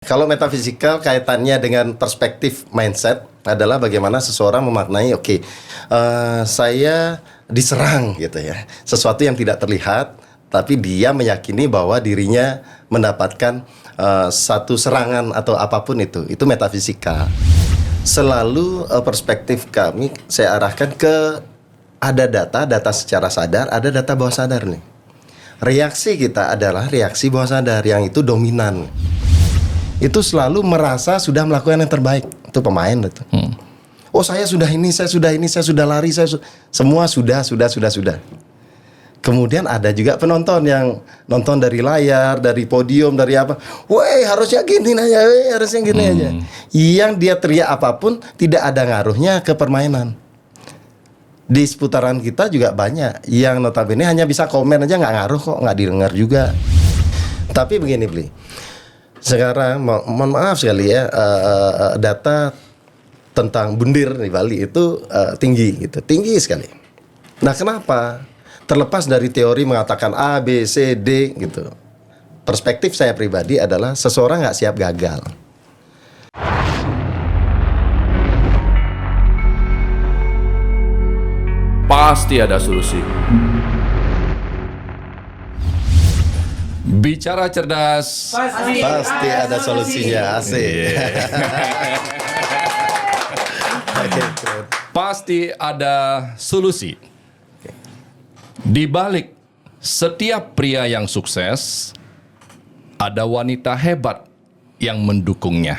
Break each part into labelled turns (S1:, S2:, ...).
S1: Kalau metafisikal kaitannya dengan perspektif mindset adalah bagaimana seseorang memaknai, saya diserang gitu ya, sesuatu yang tidak terlihat, tapi dia meyakini bahwa dirinya mendapatkan satu serangan atau apapun itu metafisikal. Selalu perspektif kami saya arahkan ke ada data secara sadar, ada data bawah sadar nih. Reaksi kita adalah reaksi bawah sadar yang itu dominan. Itu selalu merasa sudah melakukan yang terbaik. Itu pemain itu. Oh, saya sudah lari, semua sudah. Kemudian ada juga penonton yang nonton dari layar, dari podium, dari apa. Woi, harusnya gini aja, harusnya gini aja. Yang dia teriak apapun tidak ada ngaruhnya ke permainan. Di seputaran kita juga banyak yang notabene hanya bisa komen aja, nggak ngaruh kok, nggak didengar juga. Tapi begini, Bli. Sekarang mohon maaf sekali ya, data tentang bundir di Bali itu tinggi sekali. Nah, kenapa? Terlepas dari teori mengatakan A, B, C, D gitu. Perspektif saya pribadi adalah seseorang nggak siap gagal.
S2: Pasti ada solusi. Bicara cerdas,
S1: Pasti ada solusinya, asik.
S2: pasti ada solusi. Di balik setiap pria yang sukses, ada wanita hebat yang mendukungnya.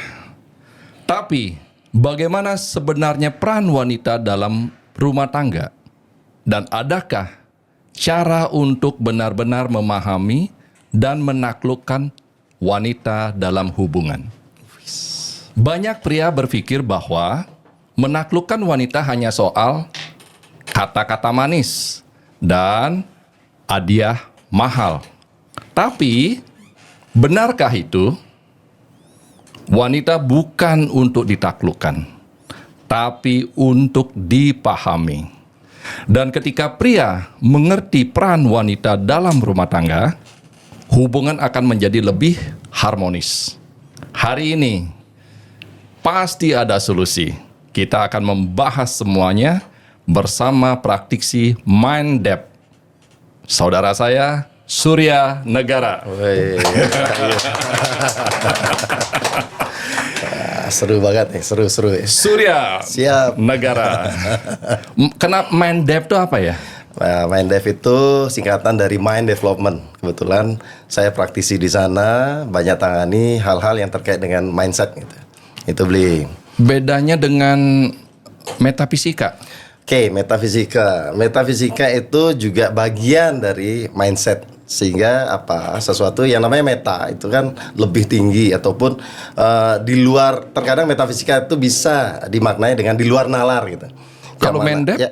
S2: Tapi, bagaimana sebenarnya peran wanita dalam rumah tangga? Dan adakah cara untuk benar-benar memahami dan menaklukkan wanita dalam hubungan? Banyak pria berpikir bahwa menaklukkan wanita hanya soal kata-kata manis dan hadiah mahal. Tapi, benarkah itu? Wanita bukan untuk ditaklukkan, tapi untuk dipahami. Dan ketika pria mengerti peran wanita dalam rumah tangga, hubungan akan menjadi lebih harmonis. Hari ini, pasti ada solusi. Kita akan membahas semuanya bersama praktisi Mindep. Saudara saya, Surya Negara.
S1: Seru banget nih, seru ya.
S2: Surya
S1: Siap.
S2: Negara. Kenapa Mindep itu apa ya?
S1: Mindep itu singkatan dari Mind Development. Kebetulan saya praktisi di sana, banyak tangani hal-hal yang terkait dengan mindset gitu. Itu Bli.
S2: Bedanya dengan metafisika.
S1: Metafisika. Metafisika itu juga bagian dari mindset. Sehingga sesuatu yang namanya meta itu kan lebih tinggi ataupun di luar. Terkadang metafisika itu bisa dimaknai dengan di luar nalar gitu.
S2: Kalau Mindep?
S1: Ya,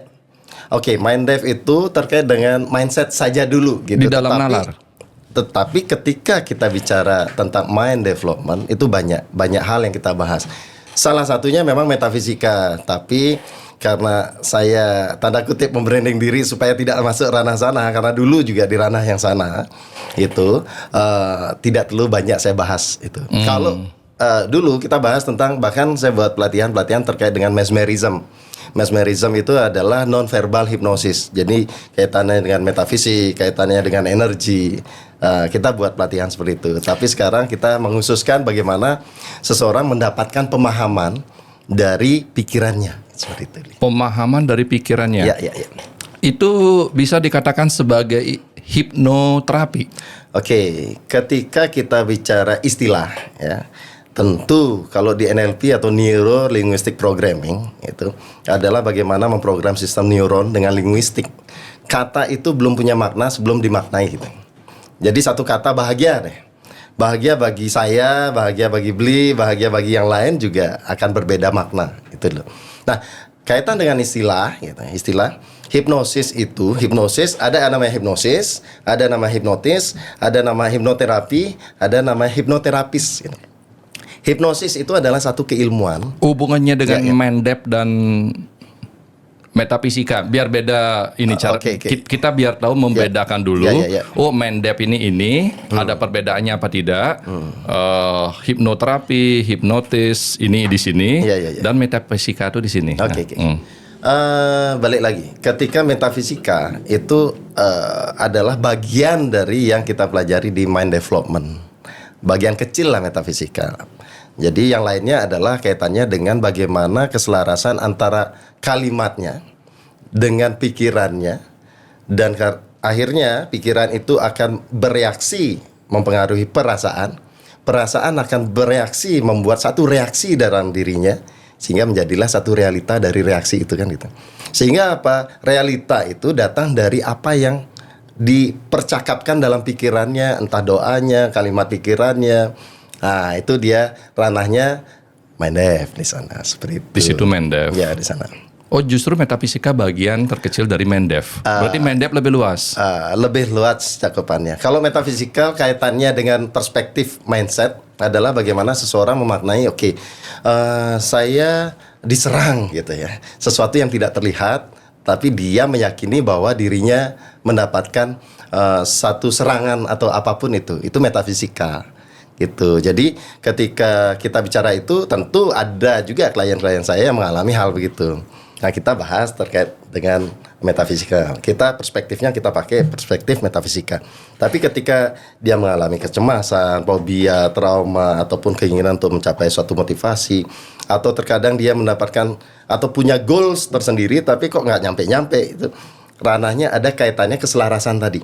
S1: Mindep itu terkait dengan mindset saja dulu gitu.
S2: Di dalam nalar.
S1: Tetapi ketika kita bicara tentang mind development itu banyak hal yang kita bahas. Salah satunya memang metafisika, tapi karena saya tanda kutip membranding diri supaya tidak masuk ranah sana, karena dulu juga di ranah yang sana itu tidak terlalu banyak saya bahas itu. Kalau dulu kita bahas tentang, bahkan saya buat pelatihan terkait dengan mesmerism. Mesmerism itu adalah non-verbal hipnosis. Jadi kaitannya dengan metafisik, kaitannya dengan energi. Kita buat pelatihan seperti itu. Tapi sekarang kita menghususkan bagaimana seseorang mendapatkan pemahaman dari pikirannya. Seperti itu.
S2: Pemahaman dari pikirannya.
S1: Ya.
S2: Itu bisa dikatakan sebagai hipnoterapi.
S1: Ketika kita bicara istilah ya, tentu kalau di NLP atau Neuro Linguistic Programming itu adalah bagaimana memprogram sistem neuron dengan linguistik. Kata itu belum punya makna sebelum dimaknai gitu. Jadi satu kata bahagia deh. Bahagia bagi saya, bahagia bagi Bli, bahagia bagi yang lain juga akan berbeda makna itu loh. Nah, kaitan dengan istilah gitu, istilah hipnosis itu, ada nama hipnosis, ada nama hipnotis, ada nama hipnoterapi, ada nama hipnoterapis gitu. Hipnosis itu adalah satu keilmuan.
S2: Hubungannya dengan Mindep dan metafisika, biar beda ini cara
S1: Oke.
S2: kita biar tahu membedakan dulu.
S1: Ya.
S2: Oh, Mendep ini ada perbedaannya apa tidak? Hipnoterapi, hipnotis ini di sini,
S1: Ya.
S2: dan metafisika itu di sini.
S1: Oke. Balik lagi, ketika metafisika itu adalah bagian dari yang kita pelajari di mind development, bagian kecil lah metafisika. Jadi yang lainnya adalah kaitannya dengan bagaimana keselarasan antara kalimatnya dengan pikirannya, dan akhirnya pikiran itu akan bereaksi mempengaruhi perasaan akan bereaksi membuat satu reaksi dalam dirinya, sehingga menjadilah satu realita dari reaksi itu kan gitu. Sehingga apa? Realita itu datang dari apa yang dipercakapkan dalam pikirannya, entah doanya, kalimat pikirannya. Nah, itu dia ranahnya Mendef di sana, seperti itu.
S2: Di situ Mendef.
S1: Ya, di sana.
S2: Oh, justru metafisika bagian terkecil dari Mendef. Berarti Mendef lebih luas.
S1: Lebih luas cakupannya. Kalau metafisika kaitannya dengan perspektif mindset adalah bagaimana seseorang memaknai, saya diserang gitu ya. Sesuatu yang tidak terlihat, tapi dia meyakini bahwa dirinya mendapatkan satu serangan atau apapun itu metafisika. Gitu. Jadi ketika kita bicara itu, tentu ada juga klien-klien saya yang mengalami hal begitu. Nah, kita bahas terkait dengan metafisika. Perspektifnya kita pakai perspektif metafisika. Tapi ketika dia mengalami kecemasan, fobia, trauma, ataupun keinginan untuk mencapai suatu motivasi, atau terkadang dia mendapatkan atau punya goals tersendiri tapi kok nggak nyampe-nyampe, itu ranahnya ada kaitannya keselarasan tadi.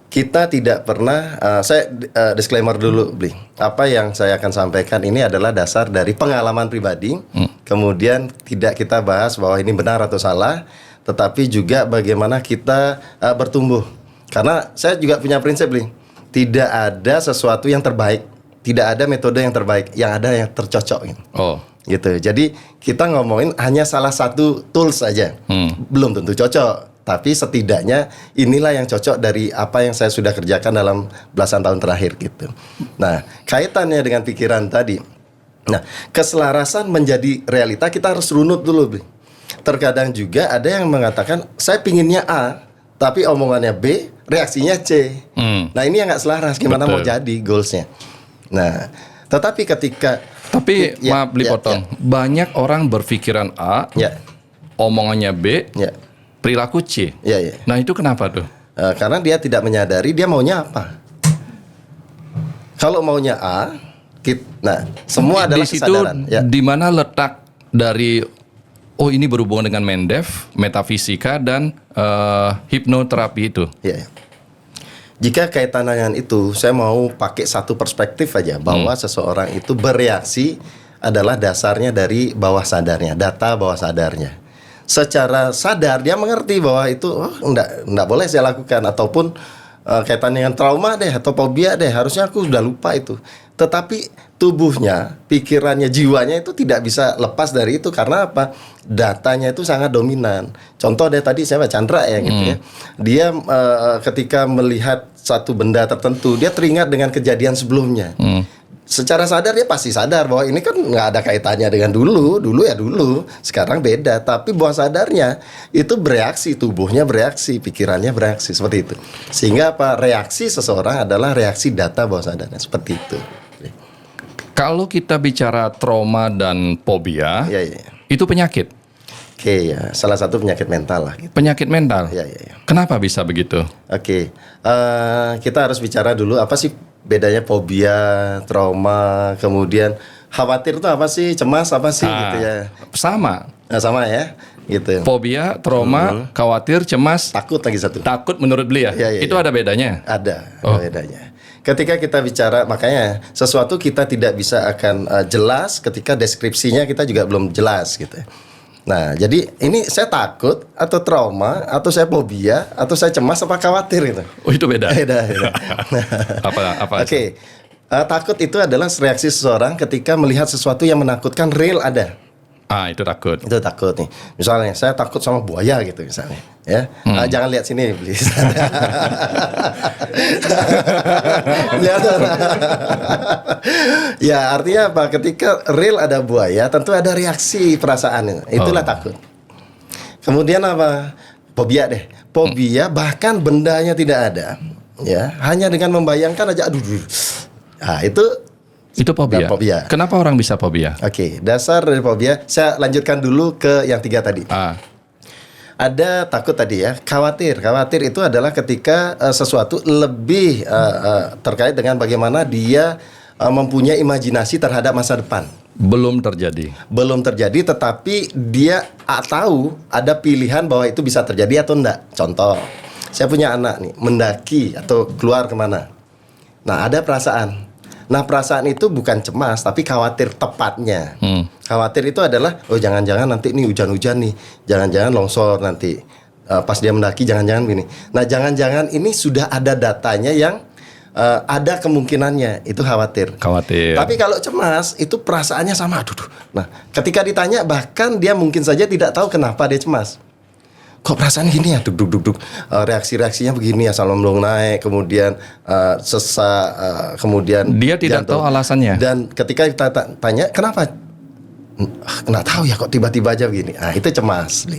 S1: Kita tidak pernah, saya disclaimer dulu, Bli. Apa yang saya akan sampaikan ini adalah dasar dari pengalaman pribadi. Kemudian tidak kita bahas bahwa ini benar atau salah, tetapi juga bagaimana kita bertumbuh. Karena saya juga punya prinsip, Bli. Tidak ada sesuatu yang terbaik, tidak ada metode yang terbaik, yang ada yang tercocok. Gitu. Jadi kita ngomongin hanya salah satu tools saja, belum tentu cocok. Tapi setidaknya inilah yang cocok dari apa yang saya sudah kerjakan dalam belasan tahun terakhir gitu. Nah, kaitannya dengan pikiran tadi. Nah, keselarasan menjadi realita kita harus runut dulu, Bli. Terkadang juga ada yang mengatakan saya pinginnya A, tapi omongannya B, reaksinya C. Nah, ini yang nggak selaras. Gimana mau jadi goalsnya? Nah, tetapi ketika
S2: maaf Bli potong. Banyak orang berpikiran A, omongannya B, perilaku C. Nah, itu kenapa tuh?
S1: Karena dia tidak menyadari dia maunya apa. Kalau maunya A, semua adalah
S2: di situ
S1: kesadaran.
S2: Di mana letak dari ini berhubungan dengan Mendef, metafisika, dan hipnoterapi itu?
S1: Jika kaitan dengan itu, saya mau pakai satu perspektif aja bahwa seseorang itu bereaksi adalah dasarnya dari bawah sadarnya, data bawah sadarnya. Secara sadar dia mengerti bahwa itu enggak boleh saya lakukan, ataupun kaitan dengan trauma deh atau fobia deh, harusnya aku sudah lupa itu. Tetapi tubuhnya, pikirannya, jiwanya itu tidak bisa lepas dari itu. Karena apa? Datanya itu sangat dominan. Contoh deh tadi siapa? Chandra ya gitu ya. Dia ketika melihat satu benda tertentu, dia teringat dengan kejadian sebelumnya. Secara sadar dia pasti sadar bahwa ini kan nggak ada kaitannya dengan dulu ya dulu, sekarang beda. Tapi bawah sadarnya itu bereaksi, tubuhnya bereaksi, pikirannya bereaksi, seperti itu. Sehingga apa? Reaksi seseorang adalah reaksi data bawah sadarnya, seperti itu.
S2: Kalau kita bicara trauma dan fobia, itu penyakit.
S1: Salah satu penyakit mental lah. Gitu.
S2: Penyakit mental. Kenapa bisa begitu?
S1: Kita harus bicara dulu apa sih bedanya fobia, trauma, kemudian khawatir itu apa sih, cemas apa sih gitu ya.
S2: Sama
S1: ya, gitu.
S2: Fobia, trauma, khawatir, cemas,
S1: takut lagi satu.
S2: Takut menurut beliau. Itu ada bedanya?
S1: Ada bedanya. Ketika kita bicara, makanya sesuatu kita tidak bisa akan jelas ketika deskripsinya kita juga belum jelas gitu. Nah, jadi ini saya takut atau trauma atau saya fobia atau saya cemas apa khawatir itu.
S2: Itu beda.
S1: Beda.
S2: Apa?
S1: Takut itu adalah reaksi seseorang ketika melihat sesuatu yang menakutkan real ada.
S2: Itu takut.
S1: Itu takut nih. Misalnya saya takut sama buaya gitu misalnya, ya. Jangan lihat sini, please. Ya, artinya apa? Ketika real ada buaya, tentu ada reaksi perasaan. Itulah takut. Kemudian apa? Fobia deh. Fobia bahkan bendanya tidak ada. Ya, hanya dengan membayangkan aja aduh. Nah,
S2: itu fobia.
S1: Fobia.
S2: Kenapa orang bisa fobia?
S1: Oke, dasar dari fobia. Saya lanjutkan dulu ke yang 3 tadi. Ada takut tadi ya, khawatir. Khawatir itu adalah ketika sesuatu lebih terkait dengan bagaimana dia mempunyai imajinasi terhadap masa depan.
S2: Belum terjadi.
S1: Belum terjadi, tetapi dia tahu ada pilihan bahwa itu bisa terjadi atau enggak. Contoh, saya punya anak nih, mendaki atau keluar kemana. Nah, ada perasaan. Nah, perasaan itu bukan cemas, tapi khawatir tepatnya. Khawatir itu adalah, oh jangan-jangan nanti ini hujan-hujan nih, jangan-jangan longsor nanti. Pas dia mendaki, jangan-jangan gini. Nah, jangan-jangan ini sudah ada datanya yang ada kemungkinannya, itu khawatir. Tapi kalau cemas, itu perasaannya sama. Aduh. Nah, ketika ditanya, bahkan dia mungkin saja tidak tahu kenapa dia cemas. Kok perasaan gini ya, duk. Reaksi-reaksinya begini, asal lambung naik, kemudian sesak, kemudian
S2: dia tidak tahu alasannya.
S1: Dan ketika kita tanya, kenapa? Nggak tahu ya, kok tiba-tiba aja begini. Nah, itu cemas.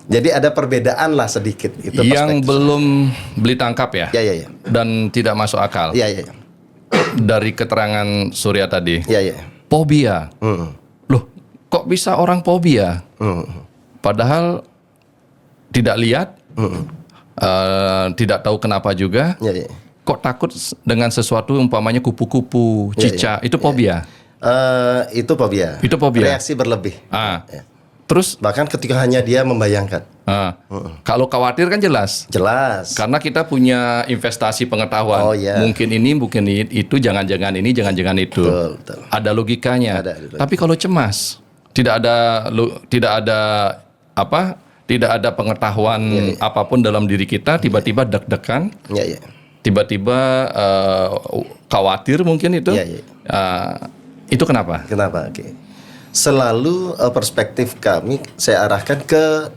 S1: Jadi ada perbedaan lah sedikit. Itu
S2: yang belum beli tangkap ya?
S1: Iya.
S2: Dan tidak masuk akal.
S1: Iya.
S2: Dari keterangan Surya tadi.
S1: Iya.
S2: Fobia. Loh, kok bisa orang fobia? Padahal tidak lihat, tidak tahu kenapa juga.
S1: Iya.
S2: Kok takut dengan sesuatu umpamanya kupu-kupu, cicak, itu fobia?
S1: Itu fobia.
S2: Itu fobia.
S1: Reaksi berlebih.
S2: Ya. Terus
S1: bahkan ketika hanya dia membayangkan.
S2: Kalau khawatir kan jelas. Karena kita punya investasi pengetahuan. Mungkin ini, mungkin itu, jangan-jangan ini, jangan-jangan itu.
S1: Betul.
S2: Ada logikanya. Tapi kalau cemas, tidak ada pengetahuan apapun dalam diri kita, tiba-tiba deg-degan. Tiba-tiba khawatir mungkin itu. Itu kenapa?
S1: Oke. Selalu perspektif kami saya arahkan ke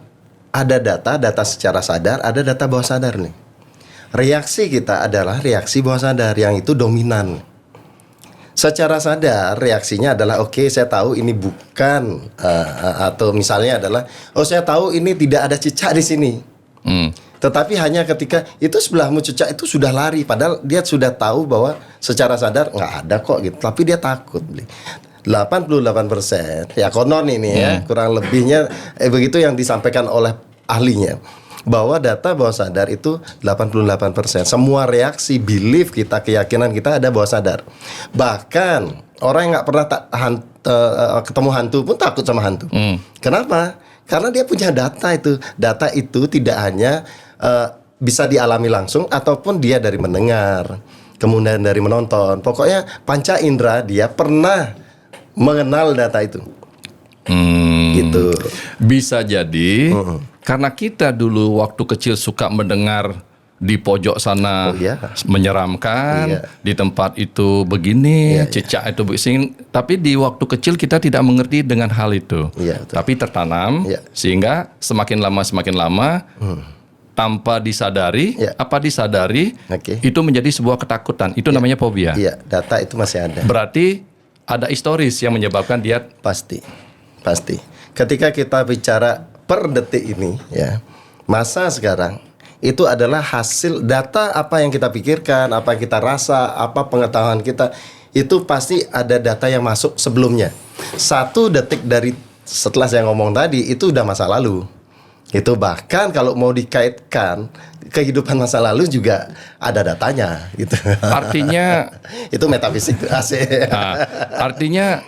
S1: ada data secara sadar, ada data bawah sadar nih. Reaksi kita adalah reaksi bawah sadar yang itu dominan. Secara sadar reaksinya adalah oke, saya tahu ini bukan atau misalnya adalah saya tahu ini tidak ada cicak di sini. Tetapi hanya ketika itu sebelahmu cicak itu sudah lari, padahal dia sudah tahu bahwa secara sadar nggak ada kok gitu, tapi dia takut. 88% ya konon ini ya, kurang lebihnya begitu yang disampaikan oleh ahlinya, bahwa data bawah sadar itu 88%. Semua reaksi, belief kita, keyakinan kita ada bawah sadar. Bahkan orang yang nggak pernah ketemu hantu pun takut sama hantu. Kenapa? Karena dia punya data itu. Data itu tidak hanya bisa dialami langsung, ataupun dia dari mendengar, kemudian dari menonton. Pokoknya panca indera dia pernah mengenal data itu. Gitu.
S2: Bisa jadi karena kita dulu waktu kecil suka mendengar di pojok sana menyeramkan, di tempat itu begini, cicak itu begini. Tapi di waktu kecil kita tidak mengerti dengan hal itu. Tapi tertanam sehingga semakin lama tanpa disadari, disadari itu menjadi sebuah ketakutan. Itu namanya fobia.
S1: Iya, data itu masih ada.
S2: Berarti ada historis yang menyebabkan dia
S1: pasti. Ketika kita bicara per detik ini ya, masa sekarang itu adalah hasil data apa yang kita pikirkan, apa yang kita rasa, apa pengetahuan kita, itu pasti ada data yang masuk sebelumnya. 1 detik dari setelah saya ngomong tadi itu udah masa lalu. Itu bahkan kalau mau dikaitkan kehidupan masa lalu juga ada datanya gitu.
S2: Artinya
S1: itu metafisik asik.
S2: Artinya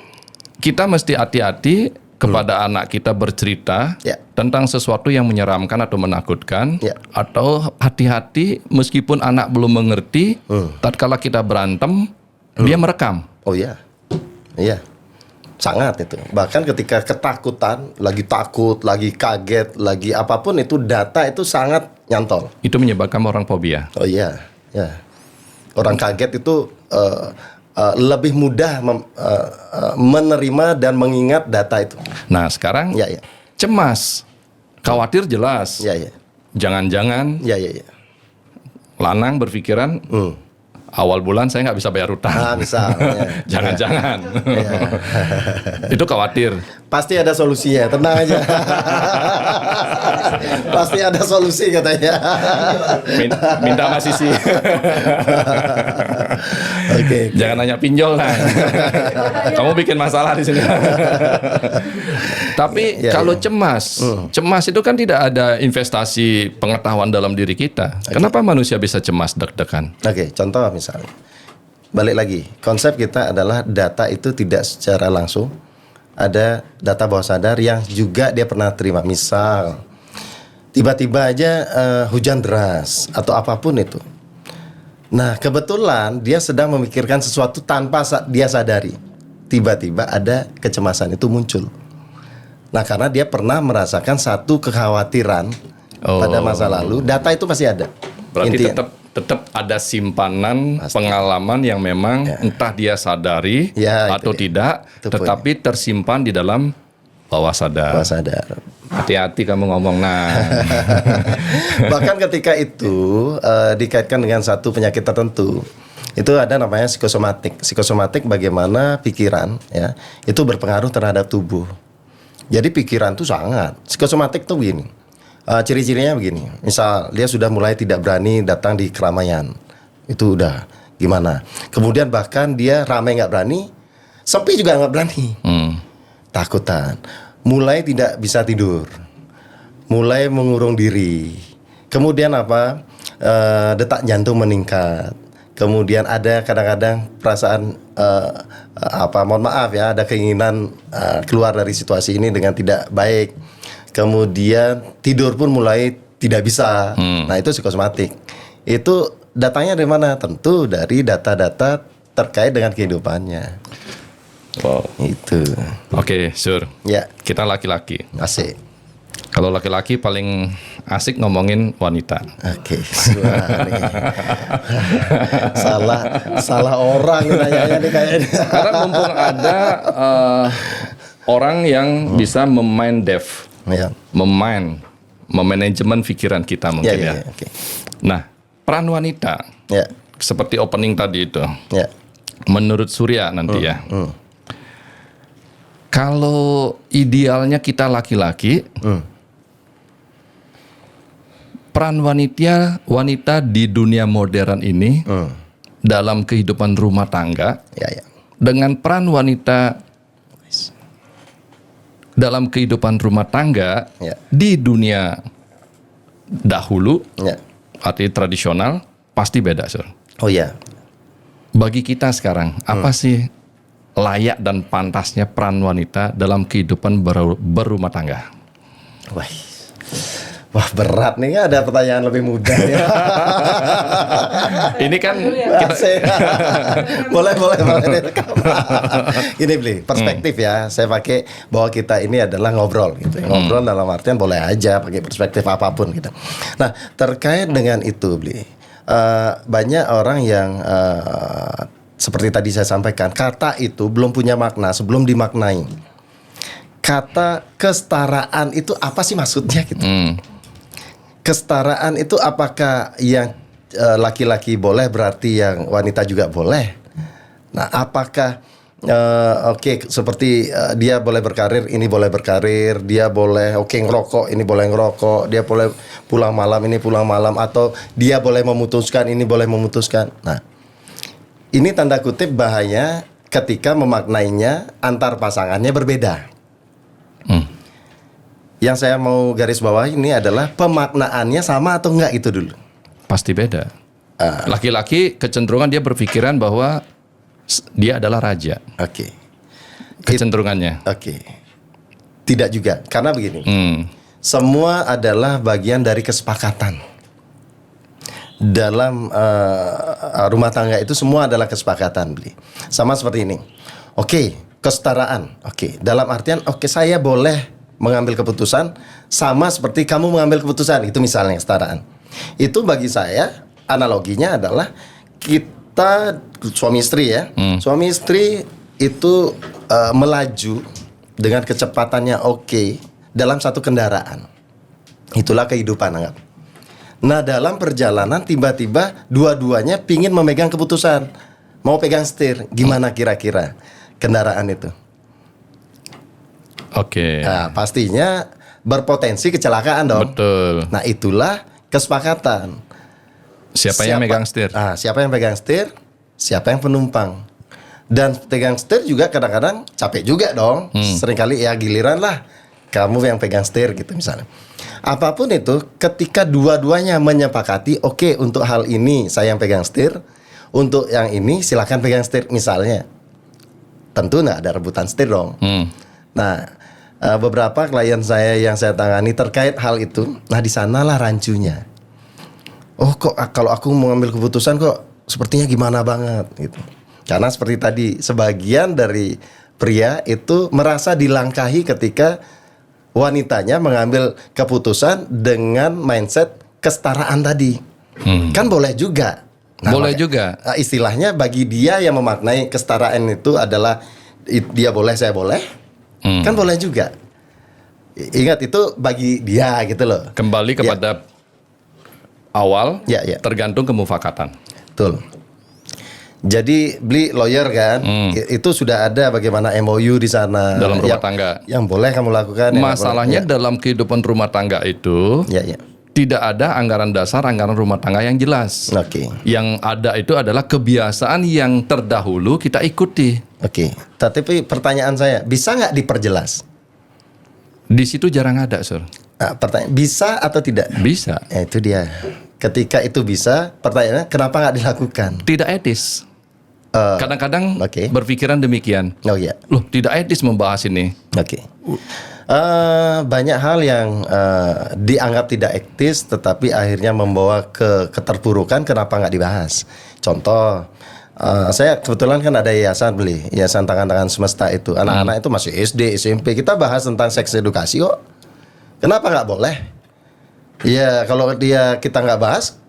S2: kita mesti hati-hati kepada anak kita bercerita tentang sesuatu yang menyeramkan atau menakutkan, atau hati-hati meskipun anak belum mengerti, tatkala kita berantem dia merekam.
S1: Iya. Sangat itu. Bahkan ketika ketakutan, lagi takut, lagi kaget, lagi apapun itu data itu sangat nyantol.
S2: Itu menyebabkan orang fobia.
S1: Oh iya. Orang kaget itu lebih mudah menerima dan mengingat data itu.
S2: Nah sekarang cemas, khawatir jelas. Jangan-jangan lanang berpikiran awal bulan saya nggak bisa bayar utang.
S1: Misalnya.
S2: Jangan-jangan. Itu khawatir.
S1: Pasti ada solusinya, tenang aja. Pasti ada solusi katanya.
S2: Minta Mas Sisi.
S1: Oke.
S2: Jangan nanya pinjol lah. Kamu bikin masalah di sini. Tapi kalau cemas itu kan tidak ada investasi pengetahuan dalam diri kita. Kenapa manusia bisa cemas, deg-degan?
S1: Oke, contoh misalnya. Balik lagi, konsep kita adalah data itu tidak secara langsung. Ada data bawah sadar yang juga dia pernah terima. Misal, tiba-tiba aja hujan deras atau apapun itu. Nah, kebetulan dia sedang memikirkan sesuatu tanpa dia sadari. Tiba-tiba ada kecemasan itu muncul. Nah, karena dia pernah merasakan satu kekhawatiran pada masa lalu, data itu pasti ada.
S2: Berarti tetap ada simpanan pengalaman yang memang entah dia sadari atau tidak, tetapi tersimpan di dalam bawah sadar. Hati-hati kamu ngomong. Nah,
S1: bahkan ketika itu dikaitkan dengan satu penyakit tertentu, itu ada namanya psikosomatik. Psikosomatik bagaimana pikiran ya itu berpengaruh terhadap tubuh. Jadi pikiran tuh sangat. Psikosomatik tuh begini. Ciri-cirinya begini. Misal dia sudah mulai tidak berani datang di keramaian. Itu udah gimana. Kemudian bahkan dia ramai nggak berani, sepi juga nggak berani. Takutan. Mulai tidak bisa tidur. Mulai mengurung diri. Kemudian apa? Detak jantung meningkat. Kemudian ada kadang-kadang perasaan mohon maaf ya, ada keinginan keluar dari situasi ini dengan tidak baik. Kemudian tidur pun mulai tidak bisa. Nah, itu psikosomatik. Itu datanya dari mana? Tentu dari data-data terkait dengan kehidupannya.
S2: Wow.
S1: Itu.
S2: Oke, Sur.
S1: Ya.
S2: Kita laki-laki.
S1: Asik.
S2: Kalau laki-laki paling asik ngomongin wanita.
S1: Oke. Salah orang nanya nih kayaknya.
S2: Karena mumpung ada orang yang bisa memain dev.
S1: Ya.
S2: Memanajemen pikiran kita mungkin ya.
S1: Okay.
S2: Nah, peran wanita seperti opening tadi itu.
S1: Ya.
S2: Menurut Surya nanti ya. Kalau idealnya kita laki-laki, peran wanita di dunia modern ini dalam kehidupan rumah tangga, dengan peran wanita dalam kehidupan rumah tangga di dunia dahulu, arti tradisional, pasti beda, Sur.
S1: Oh ya.
S2: Bagi kita sekarang, apa sih layak dan pantasnya peran wanita dalam kehidupan berumah tangga?
S1: Wah, berat nih, ada pertanyaan lebih mudah ya.
S2: Ini kan
S1: boleh. Ini beli perspektif ya. Saya pakai bahwa kita ini adalah ngobrol gitu. Ngobrol dalam artian boleh aja pakai perspektif apapun gitu. Nah, terkait dengan itu beli banyak orang yang seperti tadi saya sampaikan, kata itu belum punya makna sebelum dimaknai. Kata kesetaraan itu apa sih maksudnya gitu? Kesetaraan itu apakah yang laki-laki boleh berarti yang wanita juga boleh? Nah, apakah seperti dia boleh berkarir, ini boleh berkarir, dia boleh ngerokok, ini boleh ngerokok, dia boleh pulang malam, ini pulang malam, atau dia boleh memutuskan, ini boleh memutuskan. Nah, ini tanda kutip bahaya ketika memaknainya antar pasangannya berbeda. Yang saya mau garis bawah ini adalah pemaknaannya sama atau enggak itu dulu.
S2: Pasti beda. Laki-laki kecenderungan dia berpikiran bahwa dia adalah raja.
S1: Oke.
S2: Kecenderungannya.
S1: Oke. Tidak juga, karena begini. Semua adalah bagian dari kesepakatan. Dalam rumah tangga itu semua adalah kesepakatan, beli. Sama seperti ini. Oke, kesetaraan. Oke, dalam artian saya boleh mengambil keputusan sama seperti kamu mengambil keputusan. Itu misalnya kesetaraan. Itu bagi saya analoginya adalah kita suami istri ya. Suami istri itu melaju dengan kecepatannya dalam satu kendaraan. Itulah kehidupan, anggap. Nah dalam perjalanan tiba-tiba dua-duanya pingin memegang keputusan, mau pegang setir. Gimana kira-kira kendaraan itu?
S2: Oke.
S1: Nah, pastinya berpotensi kecelakaan dong.
S2: Betul.
S1: Nah itulah kesepakatan.
S2: Siapa yang megang setir?
S1: Siapa yang pegang setir? Siapa yang penumpang? Dan pegang setir juga kadang-kadang capek juga dong. Seringkali ya giliran lah kamu yang pegang setir gitu misalnya. Apapun itu, ketika dua-duanya menyepakati, oke, untuk hal ini saya yang pegang setir, untuk yang ini silakan pegang setir misalnya. Tentu nggak ada rebutan setir dong. Nah, beberapa klien saya yang saya tangani terkait hal itu, nah di sanalah rancunya. Oh kok kalau aku mau ambil keputusan kok sepertinya gimana banget gitu. Karena seperti tadi, sebagian dari pria itu merasa dilangkahi ketika wanitanya mengambil keputusan dengan mindset kesetaraan tadi. Kan boleh juga.
S2: Boleh juga.
S1: Istilahnya bagi dia yang memaknai kesetaraan itu adalah dia boleh, saya boleh. Kan boleh juga. Ingat itu bagi dia gitu loh.
S2: Kembali kepada awal,
S1: Ya.
S2: tergantung kemufakatan.
S1: Betul. Jadi beli lawyer kan, itu sudah ada bagaimana MOU di sana
S2: Dalam rumah tangga.
S1: yang boleh kamu lakukan.
S2: Masalahnya dalam kehidupan rumah tangga itu
S1: Ya.
S2: tidak ada anggaran dasar, anggaran rumah tangga yang jelas.
S1: Oke.
S2: Yang ada itu adalah kebiasaan yang terdahulu kita ikuti.
S1: Oke. Tapi pertanyaan saya, bisa nggak diperjelas?
S2: Di situ jarang ada, Sur.
S1: Nah, pertanyaan, bisa atau tidak?
S2: Bisa.
S1: Ya, itu dia. Ketika itu bisa, pertanyaannya kenapa nggak dilakukan?
S2: Tidak etis. Kadang-kadang
S1: Oke.
S2: berpikiran demikian.
S1: Oh iya.
S2: Loh, tidak etis membahas ini.
S1: Oke. Banyak hal yang dianggap tidak etis, tetapi akhirnya membawa ke keterpurukan. Kenapa nggak dibahas? Contoh, saya kebetulan kan ada yayasan Tangan-Tangan Semesta itu. Anak-anak itu masih SD, SMP. Kita bahas tentang seks edukasi kok. Kenapa nggak boleh? Ya kalau kita nggak bahas,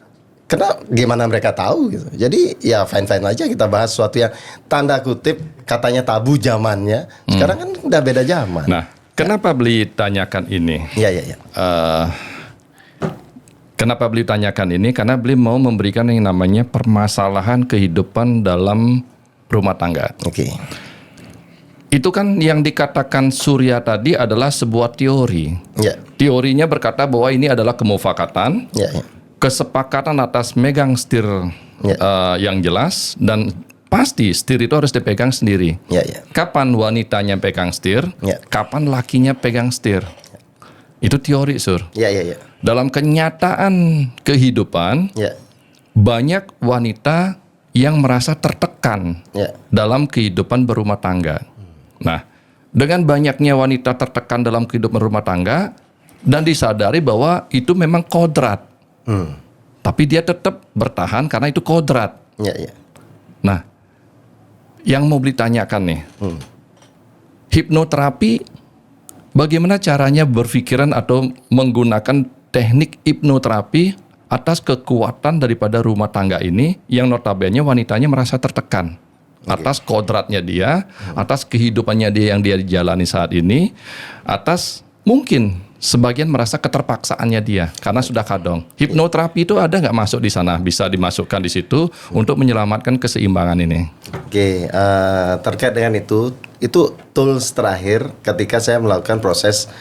S1: gimana mereka tahu gitu. Jadi ya fine aja kita bahas sesuatu yang tanda kutip katanya tabu zamannya. Sekarang kan udah beda zaman.
S2: Nah, kenapa beli tanyakan ini?
S1: Ya.
S2: Kenapa beli tanyakan ini? Karena beli mau memberikan yang namanya permasalahan kehidupan dalam rumah tangga.
S1: Oke.
S2: Itu kan yang dikatakan Surya tadi adalah sebuah teori.
S1: Ya.
S2: Teorinya berkata bahwa ini adalah kemufakatan,
S1: Ya.
S2: kesepakatan atas megang setir yang jelas, dan pasti setir itu harus dipegang sendiri.
S1: Ya.
S2: Kapan wanitanya pegang setir,
S1: Ya.
S2: kapan lakinya pegang setir. Itu teori, Sur.
S1: Ya.
S2: Dalam kenyataan kehidupan,
S1: Ya.
S2: banyak wanita yang merasa tertekan
S1: Ya.
S2: dalam kehidupan berumah tangga. Nah, dengan banyaknya wanita tertekan dalam kehidupan rumah tangga dan disadari bahwa itu memang kodrat, tapi dia tetap bertahan karena itu kodrat.
S1: Ya.
S2: Nah, yang mau ditanyakan nih, hipnoterapi, bagaimana caranya berpikiran atau menggunakan teknik hipnoterapi atas kekuatan daripada rumah tangga ini yang notabene wanitanya merasa tertekan atas kodratnya dia, atas kehidupannya dia yang dia jalani saat ini, atas mungkin sebagian merasa keterpaksaannya dia karena sudah kadong. Hipnoterapi itu ada nggak masuk di sana? Bisa dimasukkan di situ untuk menyelamatkan keseimbangan ini.
S1: Oke, terkait dengan itu tools terakhir ketika saya melakukan proses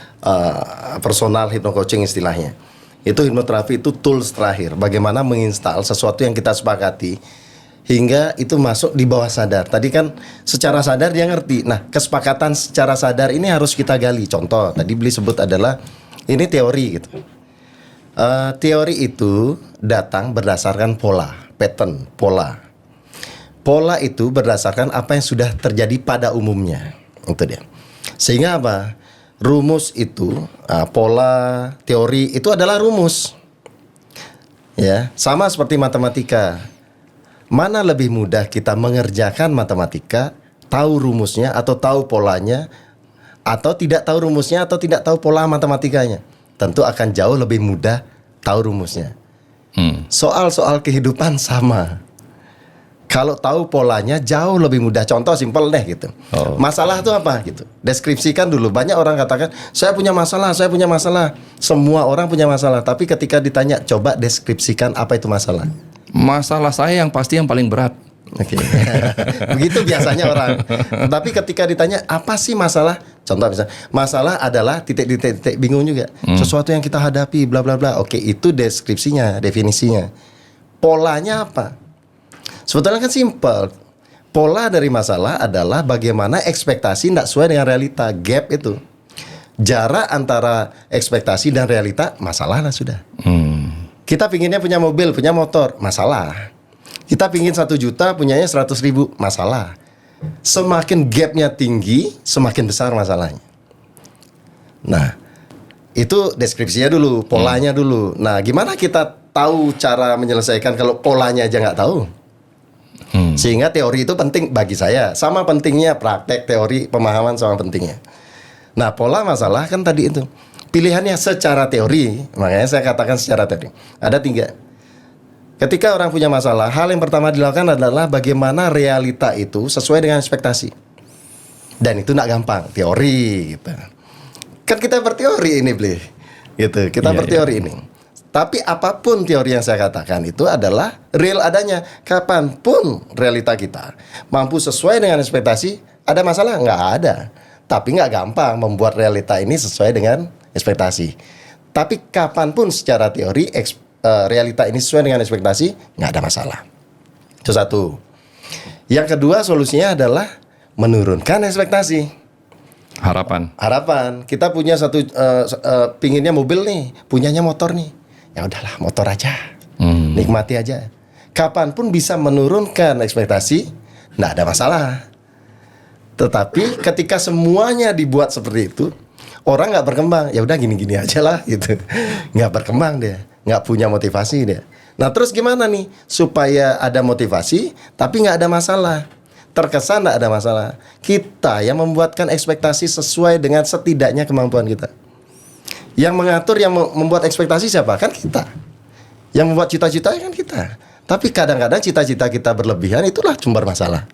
S1: personal hypno-coaching istilahnya. Itu hipnoterapi itu tools terakhir. Bagaimana menginstal sesuatu yang kita sepakati hingga itu masuk di bawah sadar. Tadi kan secara sadar dia ngerti. Nah, kesepakatan secara sadar ini harus kita gali. Contoh, tadi beli sebut adalah ini teori gitu. Teori itu datang berdasarkan pattern, pola. Pola itu berdasarkan apa yang sudah terjadi pada umumnya. Itu dia. Sehingga apa? Rumus itu, pola, teori itu adalah rumus. Ya, sama seperti matematika. Mana lebih mudah kita mengerjakan matematika, tahu rumusnya atau tahu polanya, atau tidak tahu rumusnya atau tidak tahu pola matematikanya? Tentu akan jauh lebih mudah tahu rumusnya. Soal-soal kehidupan sama. Kalau tahu polanya jauh lebih mudah. Contoh simpel deh gitu. Masalah itu apa gitu. Deskripsikan dulu. Banyak orang katakan, saya punya masalah, saya punya masalah. Semua orang punya masalah. Tapi ketika ditanya, coba deskripsikan apa itu masalah.
S2: Masalah saya yang pasti yang paling berat.
S1: Oke. Begitu biasanya orang. Tapi ketika ditanya apa sih masalah? Contoh misalnya, masalah adalah titik-titik bingung juga. Sesuatu yang kita hadapi bla bla bla. Oke, itu deskripsinya, definisinya. Polanya apa? Sebetulnya kan simpel. Pola dari masalah adalah bagaimana ekspektasi tidak sesuai dengan realita. Gap itu. Jarak antara ekspektasi dan realita, masalah lah sudah. Kita pinginnya punya mobil, punya motor, masalah. Kita pingin 1 juta, punyanya 100.000, masalah. Semakin gapnya tinggi, semakin besar masalahnya. Nah, itu deskripsinya dulu, polanya dulu. Nah, gimana kita tahu cara menyelesaikan kalau polanya aja nggak tahu? Sehingga teori itu penting bagi saya. Sama pentingnya praktek, teori, pemahaman sama pentingnya. Nah, pola masalah kan tadi itu. Pilihannya secara teori, makanya saya katakan secara teori. Ada 3. Ketika orang punya masalah, hal yang pertama dilakukan adalah bagaimana realita itu sesuai dengan ekspektasi. Dan itu tidak gampang, teori gitu. Kan kita berteori ini, Bli. Gitu, kita berteori ini. Tapi apapun teori yang saya katakan itu adalah real adanya. Kapanpun realita kita mampu sesuai dengan ekspektasi, ada masalah? Nggak ada. Tapi nggak gampang membuat realita ini sesuai dengan ekspektasi. Tapi kapanpun secara teori realita ini sesuai dengan ekspektasi, nggak ada masalah. Itu satu. Yang kedua solusinya adalah menurunkan ekspektasi.
S2: Harapan.
S1: Kita punya pinginnya mobil nih, punyanya motor nih. Ya udahlah, motor aja. Nikmati aja. Kapanpun bisa menurunkan ekspektasi, nggak ada masalah. Tetapi ketika semuanya dibuat seperti itu, orang nggak berkembang. Ya udah gini-gini aja lah gitu. Nggak berkembang dia. Nggak punya motivasi dia. Nah terus gimana nih supaya ada motivasi tapi nggak ada masalah? Terkesan nggak ada masalah. Kita yang membuatkan ekspektasi sesuai dengan setidaknya kemampuan kita. Yang mengatur, yang membuat ekspektasi siapa? Kan kita. Yang membuat cita-cita kan kita. Tapi kadang-kadang cita-cita kita berlebihan, itulah sumber masalah.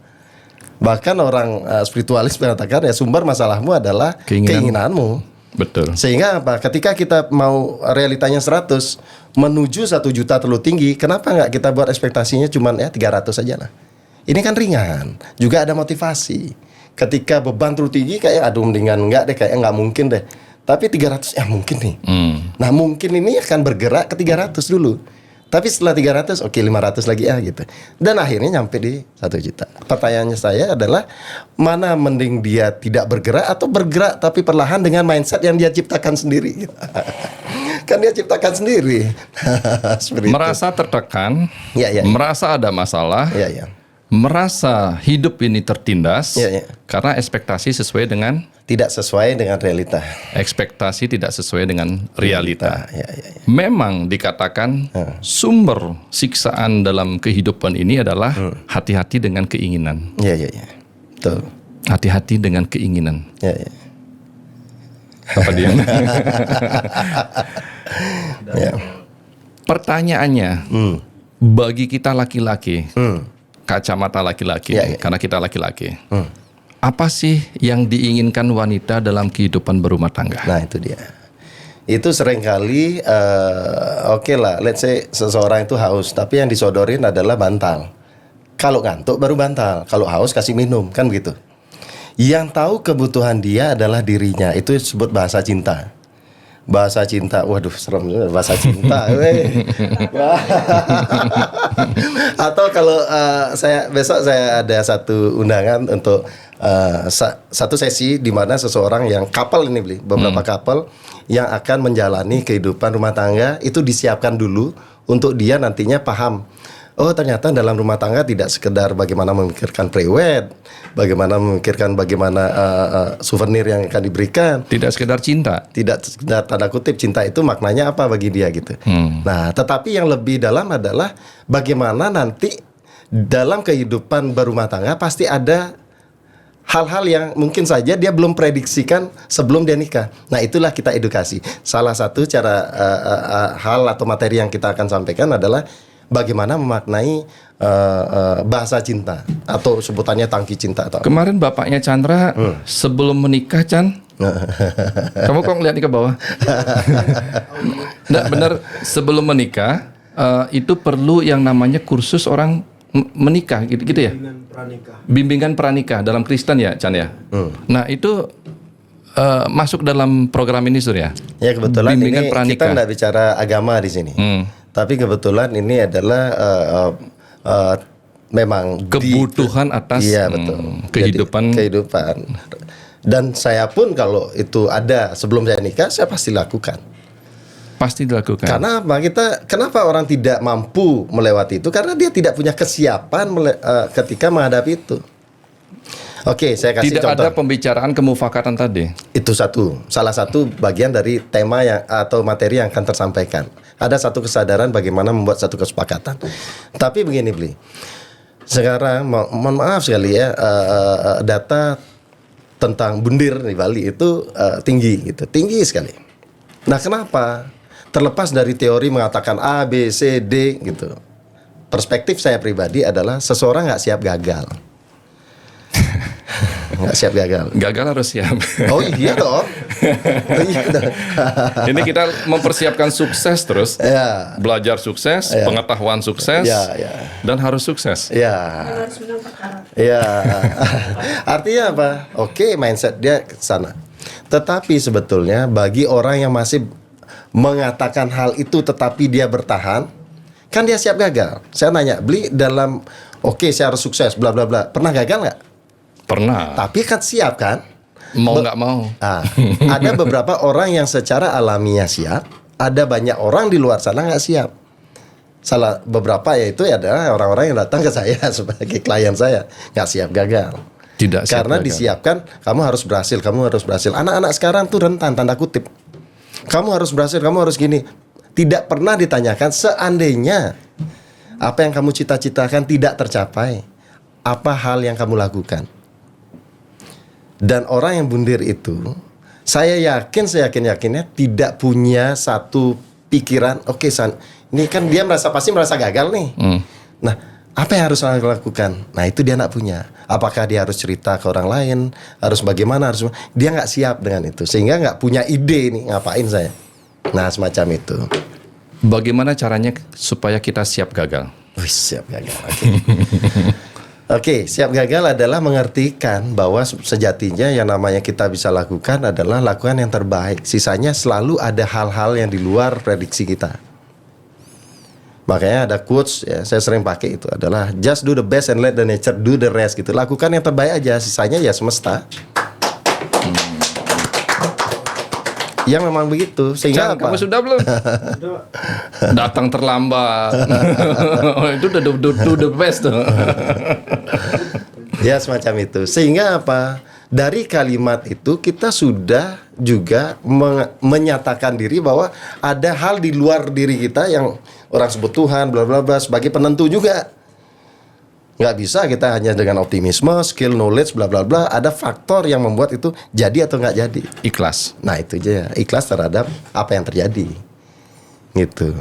S1: Bahkan orang spiritualis mengatakan ya sumber masalahmu adalah keinginanmu.
S2: Betul.
S1: Sehingga apa? Ketika kita mau realitanya 100 menuju 1 juta terlalu tinggi, kenapa nggak kita buat ekspektasinya cuma 300 saja lah. Ini kan ringan, juga ada motivasi. Ketika beban terlalu tinggi kayak aduh mendingan enggak deh, kayak nggak mungkin deh. Tapi 300 ya mungkin nih. Nah mungkin ini akan bergerak ke 300 dulu. Tapi setelah 300 oke 500 lagi gitu. Dan akhirnya nyampe di 1 juta. Pertanyaannya saya adalah mana mending dia tidak bergerak atau bergerak tapi perlahan dengan mindset yang dia ciptakan sendiri. Kan dia ciptakan sendiri.
S2: Merasa tertekan, merasa ada masalah, merasa hidup ini tertindas karena ekspektasi sesuai dengan
S1: tidak sesuai dengan realita.
S2: Ekspektasi tidak sesuai dengan realita. Memang dikatakan sumber siksaan dalam kehidupan ini adalah hati-hati dengan keinginan.
S1: Betul.
S2: Hati-hati dengan keinginan. Apa dia? Pertanyaannya, bagi kita laki-laki, kacamata laki-laki, karena kita laki-laki. Apa sih yang diinginkan wanita dalam kehidupan berumah tangga?
S1: Nah itu dia. Itu seringkali oke lah, let's say seseorang itu haus, tapi yang disodorin adalah bantal. Kalau ngantuk baru bantal, kalau haus kasih minum, kan begitu. Yang tahu kebutuhan dia adalah dirinya, itu disebut bahasa cinta. Bahasa cinta, waduh serem juga bahasa cinta. Atau kalau besok saya ada satu undangan untuk satu sesi di mana seseorang yang couple ini beli beberapa couple yang akan menjalani kehidupan rumah tangga itu disiapkan dulu untuk dia nantinya paham. Oh ternyata dalam rumah tangga tidak sekedar bagaimana memikirkan prewed, bagaimana memikirkan bagaimana souvenir yang akan diberikan.
S2: Tidak sekedar cinta.
S1: Tidak sekedar tanda kutip cinta itu maknanya apa bagi dia gitu. Nah tetapi yang lebih dalam adalah bagaimana nanti dalam kehidupan berumah tangga pasti ada hal-hal yang mungkin saja dia belum prediksikan sebelum dia nikah. Nah itulah kita edukasi. Salah satu cara hal atau materi yang kita akan sampaikan adalah bagaimana memaknai bahasa cinta atau sebutannya tangki cinta atau
S2: Kemarin bapaknya Chandra sebelum menikah, Chan, kamu kok ngeliat ke bawah? Nggak benar, sebelum menikah itu perlu yang namanya kursus orang menikah, gitu ya? Bimbingan pranikah dalam Kristen ya, Chan ya. Nah itu masuk dalam program ini, Sur ya.
S1: Ya kebetulan
S2: Bimbingan
S1: ini
S2: pranikah.
S1: kita nggak bicara agama di sini, tapi kebetulan ini adalah memang
S2: Kebutuhan atas
S1: iya betul
S2: kehidupan.
S1: Jadi, kehidupan. Dan saya pun kalau itu ada sebelum saya nikah, saya pasti lakukan.
S2: Pasti dilakukan.
S1: Karena apa? Kenapa orang tidak mampu melewati itu? Karena dia tidak punya kesiapan ketika menghadapi itu. Oke, saya kasih
S2: Tidak
S1: contoh.
S2: ada pembicaraan kemufakatan tadi.
S1: Itu salah satu bagian dari tema yang atau materi yang akan tersampaikan. Ada satu kesadaran bagaimana membuat satu kesepakatan. Tapi begini, Bli. Sekarang mohon maaf sekali ya, data tentang bundir di Bali itu tinggi gitu, tinggi sekali. Nah, kenapa? Terlepas dari teori mengatakan A, B, C, D gitu. Perspektif saya pribadi adalah seseorang nggak siap gagal. Nggak siap gagal.
S2: Gagal harus siap.
S1: Oh iya toh. Oh, iya toh.
S2: Ini kita mempersiapkan sukses terus.
S1: Ya.
S2: Belajar sukses, pengetahuan sukses,
S1: Ya.
S2: dan harus sukses.
S1: Ya. Ya. Artinya apa? Oke, mindset dia ke sana. Tetapi sebetulnya bagi orang yang masih mengatakan hal itu tetapi dia bertahan, kan dia siap gagal. Saya nanya, Beli dalam saya harus sukses bla bla bla. Pernah gagal nggak?
S2: Pernah.
S1: Tapi kan siap kan?
S2: Mau nggak mau.
S1: Ada beberapa orang yang secara alamiah siap, ada banyak orang di luar sana nggak siap. Salah beberapa yaitu adalah orang-orang yang datang ke saya sebagai klien saya nggak siap gagal.
S2: Tidak siap
S1: Karena
S2: gagal.
S1: disiapkan, kamu harus berhasil, kamu harus berhasil. Anak-anak sekarang tuh rentan tanda kutip. Kamu harus berhasil, kamu harus gini. Tidak pernah ditanyakan seandainya apa yang kamu cita-citakan tidak tercapai, apa hal yang kamu lakukan. Dan orang yang bundir itu, saya yakinnya tidak punya satu pikiran. Ini kan dia pasti merasa gagal nih. Nah, apa yang harus saya lakukan? Nah, itu dia nggak punya. Apakah dia harus cerita ke orang lain? Harus bagaimana? Dia nggak siap dengan itu, sehingga nggak punya ide nih ngapain saya. Nah, semacam itu.
S2: Bagaimana caranya supaya kita siap gagal?
S1: Wih, siap gagal. Oke, siap gagal adalah mengertikan bahwa sejatinya yang namanya kita bisa lakukan adalah lakukan yang terbaik. Sisanya selalu ada hal-hal yang di luar prediksi kita. Makanya ada quotes ya, saya sering pakai itu adalah just do the best and let the nature do the rest gitu. Lakukan yang terbaik aja, sisanya ya semesta. Yang memang begitu. Sehingga
S2: Chan,
S1: apa?
S2: kamu sudah belum? Datang terlambat. Itu udah do the best tuh.
S1: Ya semacam itu. Sehingga apa? Dari kalimat itu kita sudah juga menyatakan diri bahwa ada hal di luar diri kita yang orang sebut Tuhan bla bla bla sebagai penentu juga. Nggak bisa kita hanya dengan optimisme, skill, knowledge bla bla bla. Ada faktor yang membuat itu jadi atau nggak jadi.
S2: Ikhlas.
S1: Nah itu aja, ikhlas terhadap apa yang terjadi. Gitu.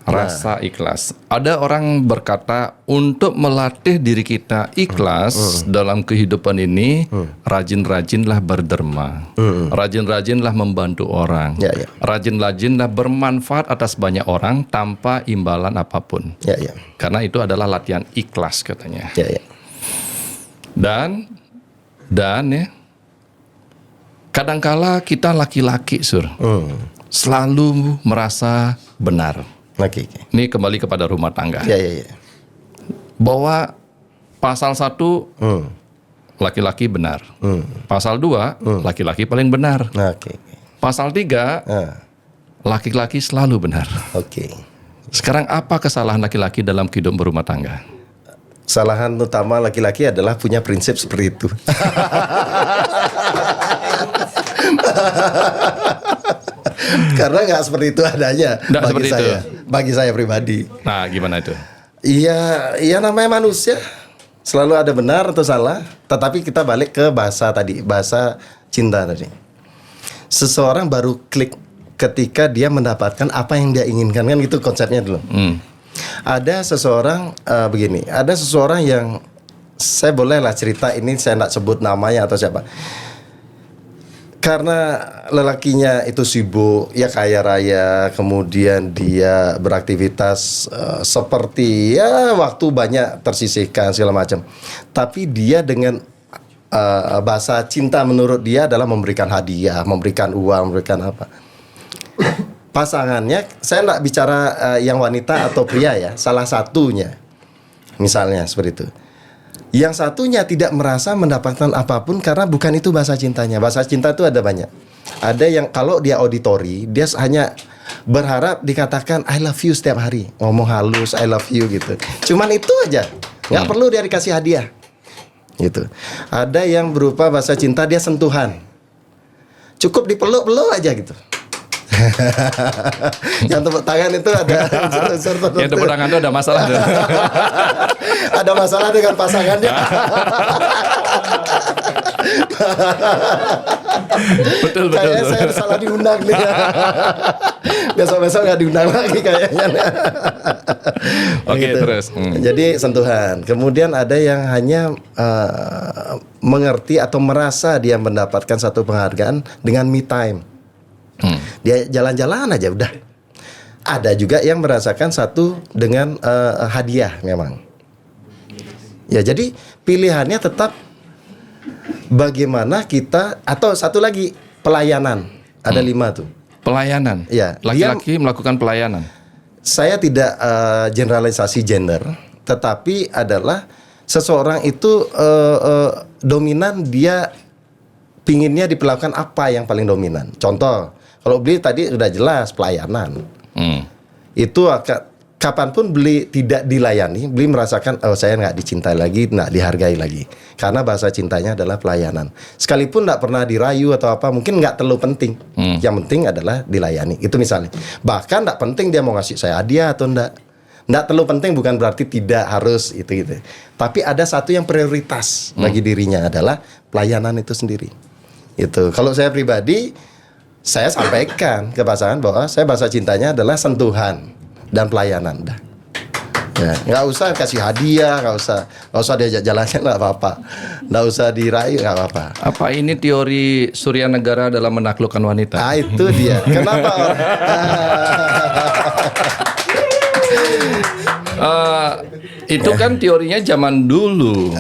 S2: Rasa ikhlas. Ada orang berkata untuk melatih diri kita ikhlas dalam kehidupan ini, rajin-rajinlah berderma, rajin-rajinlah membantu orang,
S1: Ya, ya.
S2: rajin-rajinlah bermanfaat atas banyak orang tanpa imbalan apapun.
S1: Ya, ya.
S2: Karena itu adalah latihan ikhlas katanya.
S1: Ya, ya.
S2: Dan ya, kadangkala kita laki-laki selalu merasa benar.
S1: Oke.
S2: Ini kembali kepada rumah tangga.
S1: Ya, ya, ya.
S2: Bahwa pasal 1 laki-laki benar. Pasal 2 laki-laki paling benar.
S1: Oke.
S2: Pasal 3 laki-laki selalu benar.
S1: Oke.
S2: Sekarang apa kesalahan laki-laki dalam kehidupan berumah tangga?
S1: Kesalahan utama laki-laki adalah punya prinsip seperti itu. Karena nggak seperti itu adanya
S2: Nggak
S1: bagi
S2: seperti
S1: saya,
S2: itu.
S1: bagi saya pribadi.
S2: Nah, gimana itu?
S1: Iya namanya manusia selalu ada benar atau salah. Tetapi kita balik ke bahasa tadi, bahasa cinta tadi. Seseorang baru klik ketika dia mendapatkan apa yang dia inginkan, kan gitu konsepnya dulu. Ada seseorang begini, ada seseorang yang saya bolehlah cerita ini, saya tidak sebut namanya atau siapa. Karena lelakinya itu sibuk, ya kaya raya, kemudian dia beraktivitas seperti ya waktu banyak tersisihkan segala macam. Tapi dia dengan bahasa cinta menurut dia adalah memberikan hadiah, memberikan uang, memberikan apa. Pasangannya, saya tidak bicara yang wanita atau pria ya, salah satunya, misalnya seperti itu. Yang satunya tidak merasa mendapatkan apapun karena bukan itu bahasa cintanya. Bahasa cinta itu ada banyak. Ada yang kalau dia auditori, dia hanya berharap dikatakan I love you setiap hari, ngomong halus I love you gitu. Cuman itu aja, nggak perlu dia dikasih hadiah. Gitu. Ada yang berupa bahasa cinta dia sentuhan, cukup dipeluk-peluk aja gitu. Yang tepuk tangan itu ada unsur tertentu.
S2: Yang tepuk tangan itu ada masalah.
S1: Ada masalah dengan pasangannya.
S2: Betul.
S1: Kayaknya saya salah diundang nih. Besok-besok nggak diundang lagi kayaknya.
S2: Oke,
S1: gitu.
S2: terus.
S1: Jadi sentuhan. Kemudian ada yang hanya mengerti atau merasa dia mendapatkan satu penghargaan dengan me time. Dia jalan-jalan aja udah. Ada juga yang merasakan satu dengan hadiah memang. Ya jadi pilihannya tetap bagaimana kita, atau satu lagi pelayanan. Ada 5 tuh.
S2: Pelayanan.
S1: Ya,
S2: Laki-laki melakukan pelayanan.
S1: Saya tidak generalisasi gender, tetapi adalah seseorang itu dominan, dia pinginnya diperlakukan apa yang paling dominan. Contoh, kalau beli tadi sudah jelas pelayanan. Itu kapanpun beli tidak dilayani, beli merasakan oh saya nggak dicintai lagi, nggak dihargai lagi. Karena bahasa cintanya adalah pelayanan. Sekalipun nggak pernah dirayu atau apa, mungkin nggak terlalu penting. Yang penting adalah dilayani. Itu misalnya. Bahkan nggak penting dia mau ngasih saya hadiah atau enggak. Nggak terlalu penting bukan berarti tidak harus itu gitu. Tapi ada satu yang prioritas bagi dirinya adalah pelayanan itu sendiri. Itu. Kalau saya pribadi, saya sampaikan ke pasangan bahwa saya bahasa cintanya adalah sentuhan dan pelayanan. Dah. Ya, nggak usah kasih hadiah, nggak usah diajak jalannya, nggak apa-apa, nggak usah dirayu, nggak apa-apa.
S2: Apa ini teori Surya Negara dalam menaklukkan wanita?
S1: Ah itu dia. Kenapa?
S2: Itu kan teorinya zaman dulu,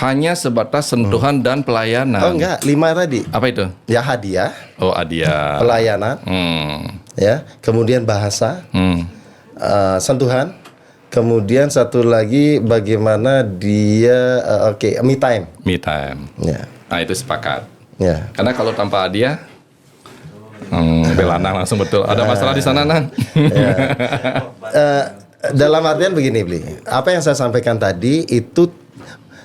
S2: hanya sebatas sentuhan dan pelayanan.
S1: Oh enggak, 5 tadi.
S2: Apa itu?
S1: Ya hadiah,
S2: Oh, hadiah.
S1: pelayanan, ya, kemudian bahasa, sentuhan, kemudian satu lagi bagaimana dia, me time.
S2: Me time.
S1: Ya,
S2: Nah, itu sepakat.
S1: ya.
S2: Karena kalau tanpa hadiah, Belanang langsung betul. Ada masalah di sana, Nang?
S1: Dalam artian begini, Bli. Apa yang saya sampaikan tadi itu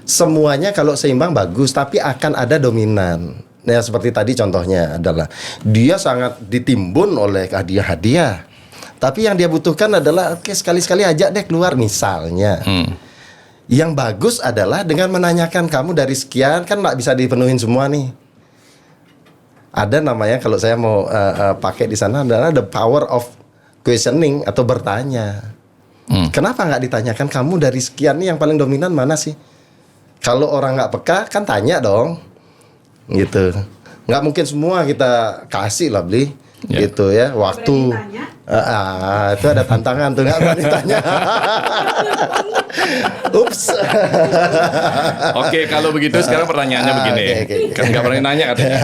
S1: semuanya kalau seimbang bagus, tapi akan ada dominan. Ya seperti tadi contohnya adalah dia sangat ditimbun oleh hadiah-hadiah. Tapi yang dia butuhkan adalah oke, sekali-sekali ajak deh keluar misalnya. Yang bagus adalah dengan menanyakan kamu dari sekian, kan nggak bisa dipenuhin semua nih. Ada namanya kalau saya mau pakai di sana adalah the power of questioning atau bertanya. Kenapa nggak ditanyakan kamu dari sekian nih yang paling dominan mana sih? Kalau orang nggak peka kan tanya dong, gitu. Nggak mungkin semua kita kasih lah, Bli, gitu ya. Waktu itu ada tantangan tuh, nggak berani tanya. Ups.
S2: Oke, kalau begitu sekarang pertanyaannya begini. Kan nggak berani nanya katanya.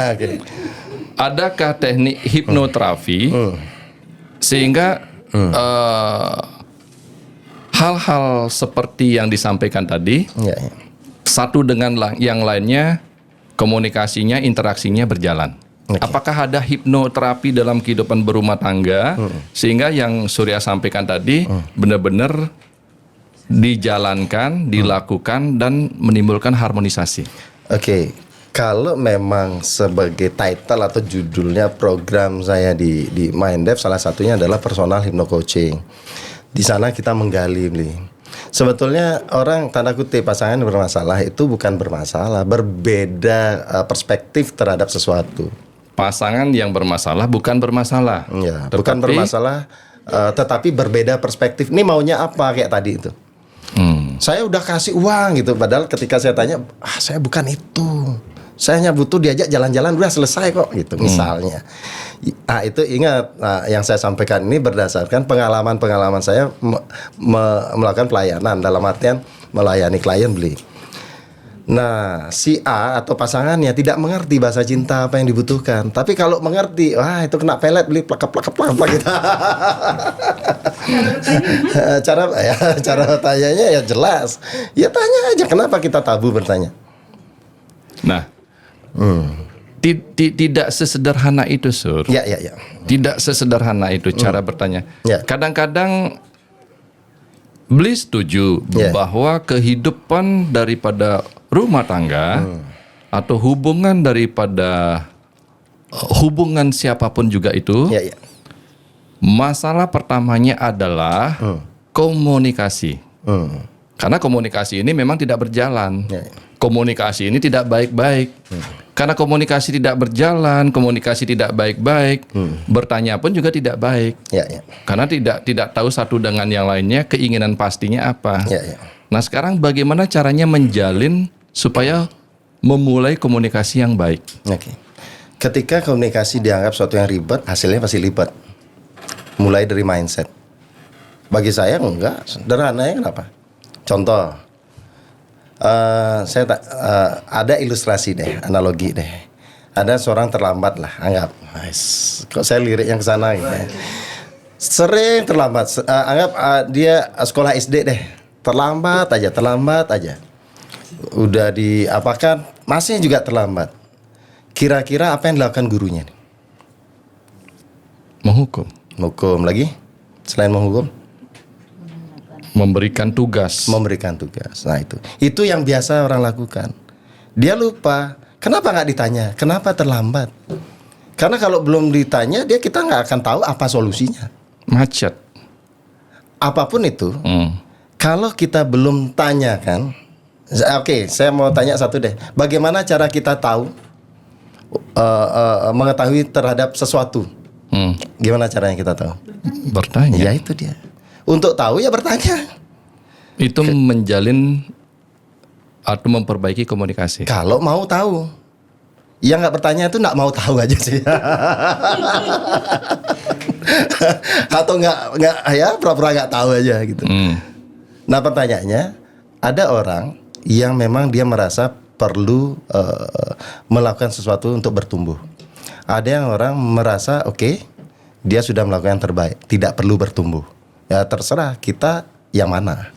S2: Adakah teknik hipnoterapi sehingga hal-hal seperti yang disampaikan tadi satu dengan yang lainnya komunikasinya, interaksinya berjalan? Apakah ada hipnoterapi dalam kehidupan berumah tangga sehingga yang Surya sampaikan tadi benar-benar dijalankan, dilakukan dan menimbulkan harmonisasi?
S1: Oke. Kalau memang sebagai title atau judulnya program saya di Minddev, salah satunya adalah personal hypno coaching. Di sana kita menggali, Bli. Sebetulnya orang tanda kutip pasangan bermasalah itu bukan bermasalah, berbeda perspektif terhadap sesuatu.
S2: Pasangan yang bermasalah bukan bermasalah.
S1: Ya, bukan bermasalah tetapi berbeda perspektif. Ini maunya apa kayak tadi itu. Saya udah kasih uang gitu, padahal ketika saya tanya, saya bukan itu. Saya hanya butuh diajak jalan-jalan, udah selesai kok gitu misalnya. Itu ingat, yang saya sampaikan ini berdasarkan pengalaman saya melakukan pelayanan, dalam artian melayani klien beli. Nah, si A atau pasangannya tidak mengerti bahasa cinta apa yang dibutuhkan. Tapi kalau mengerti, wah itu kena pelet beli plak gitu. Cara tanyanya ya jelas. Ya tanya aja, kenapa kita tabu bertanya?
S2: Nah, tidak sesederhana itu, Sur.
S1: Ya.
S2: Tidak sesederhana itu cara bertanya.
S1: Ya.
S2: Kadang-kadang beli setuju bahwa kehidupan daripada rumah tangga atau hubungan daripada hubungan siapapun juga itu, masalah pertamanya adalah komunikasi. Karena komunikasi ini memang tidak berjalan. Komunikasi ini tidak baik-baik. Karena komunikasi tidak berjalan, komunikasi tidak baik-baik, bertanya pun juga tidak baik. Karena tidak tahu satu dengan yang lainnya, keinginan pastinya apa. Nah, sekarang bagaimana caranya menjalin supaya memulai komunikasi yang baik?
S1: Ketika komunikasi dianggap suatu yang ribet, hasilnya pasti ribet. Mulai dari mindset. Bagi saya enggak, sederhananya kenapa? Contoh, ada ilustrasi deh, analogi deh. Ada seorang terlambat lah, anggap. Kok saya lirik yang kesana gitu ya. Sering terlambat, anggap dia sekolah SD deh. Terlambat aja. Udah diapakan, masih juga terlambat. Kira-kira apa yang dilakukan gurunya nih? Menghukum lagi? Selain menghukum?
S2: Memberikan tugas.
S1: Nah itu yang biasa orang lakukan. Dia lupa. Kenapa nggak ditanya? Kenapa terlambat? Karena kalau belum ditanya, kita nggak akan tahu apa solusinya.
S2: Macet.
S1: Apapun itu, kalau kita belum tanyakan, oke, saya mau tanya satu deh. Bagaimana cara kita tahu, mengetahui terhadap sesuatu? Gimana caranya kita tahu?
S2: Bertanya.
S1: Ya itu dia. Untuk tahu ya bertanya.
S2: Itu menjalin atau memperbaiki komunikasi.
S1: Kalau mau tahu. Yang nggak bertanya itu nggak mau tahu aja sih. Atau nggak ya pura-pura nggak tahu aja gitu. Nah pertanyaannya, ada orang yang memang dia merasa perlu melakukan sesuatu untuk bertumbuh. Ada yang orang merasa dia sudah melakukan yang terbaik, tidak perlu bertumbuh. Ya terserah kita yang mana.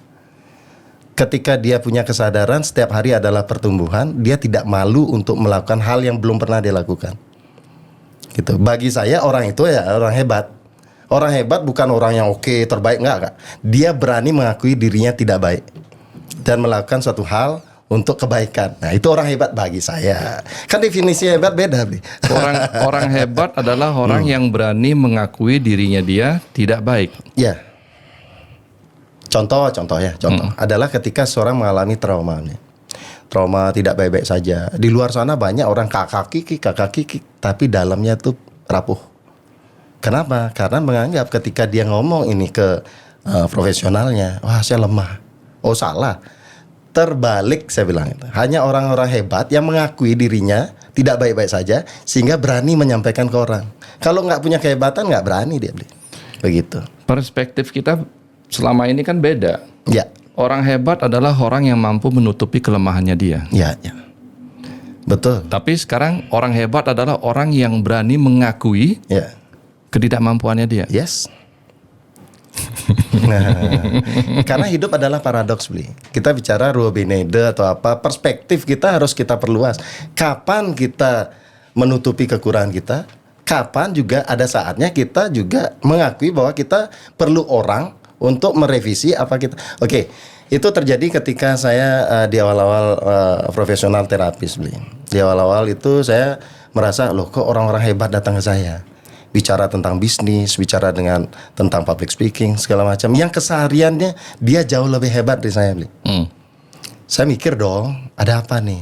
S1: Ketika dia punya kesadaran setiap hari adalah pertumbuhan, dia tidak malu untuk melakukan hal yang belum pernah dia lakukan. Gitu. Bagi saya orang itu ya orang hebat. Orang hebat bukan orang yang terbaik, enggak. Dia berani mengakui dirinya tidak baik dan melakukan suatu hal untuk kebaikan. Nah, itu orang hebat bagi saya. Kan definisi hebat beda, Bli.
S2: Orang hebat adalah orang yang berani mengakui dirinya dia tidak baik.
S1: Ya. Contoh adalah ketika seorang mengalami trauma tidak baik-baik saja. Di luar sana banyak orang kakak kiki, tapi dalamnya tuh rapuh. Kenapa? Karena menganggap ketika dia ngomong ini ke profesionalnya, wah saya lemah. Oh salah. Terbalik saya bilang itu. Hanya orang-orang hebat yang mengakui dirinya tidak baik-baik saja sehingga berani menyampaikan ke orang. Kalau nggak punya kehebatan nggak berani dia. Begitu.
S2: Perspektif kita selama ini kan beda.
S1: Ya.
S2: Orang hebat adalah orang yang mampu menutupi kelemahannya dia.
S1: Ya. Betul.
S2: Tapi sekarang orang hebat adalah orang yang berani mengakui ketidakmampuannya dia.
S1: Yes. Karena hidup adalah paradoks, Bli. Kita bicara Ruobenede atau apa, perspektif kita harus kita perluas. Kapan kita menutupi kekurangan kita? Kapan juga ada saatnya kita juga mengakui bahwa kita perlu orang untuk merevisi apa kita. Itu terjadi ketika saya di awal-awal profesional terapis, Bli. Di awal-awal itu saya merasa kok orang-orang hebat datang ke saya. Bicara tentang bisnis, bicara tentang public speaking segala macam. Yang kesehariannya dia jauh lebih hebat dari saya, Bli. Saya mikir dong, ada apa nih?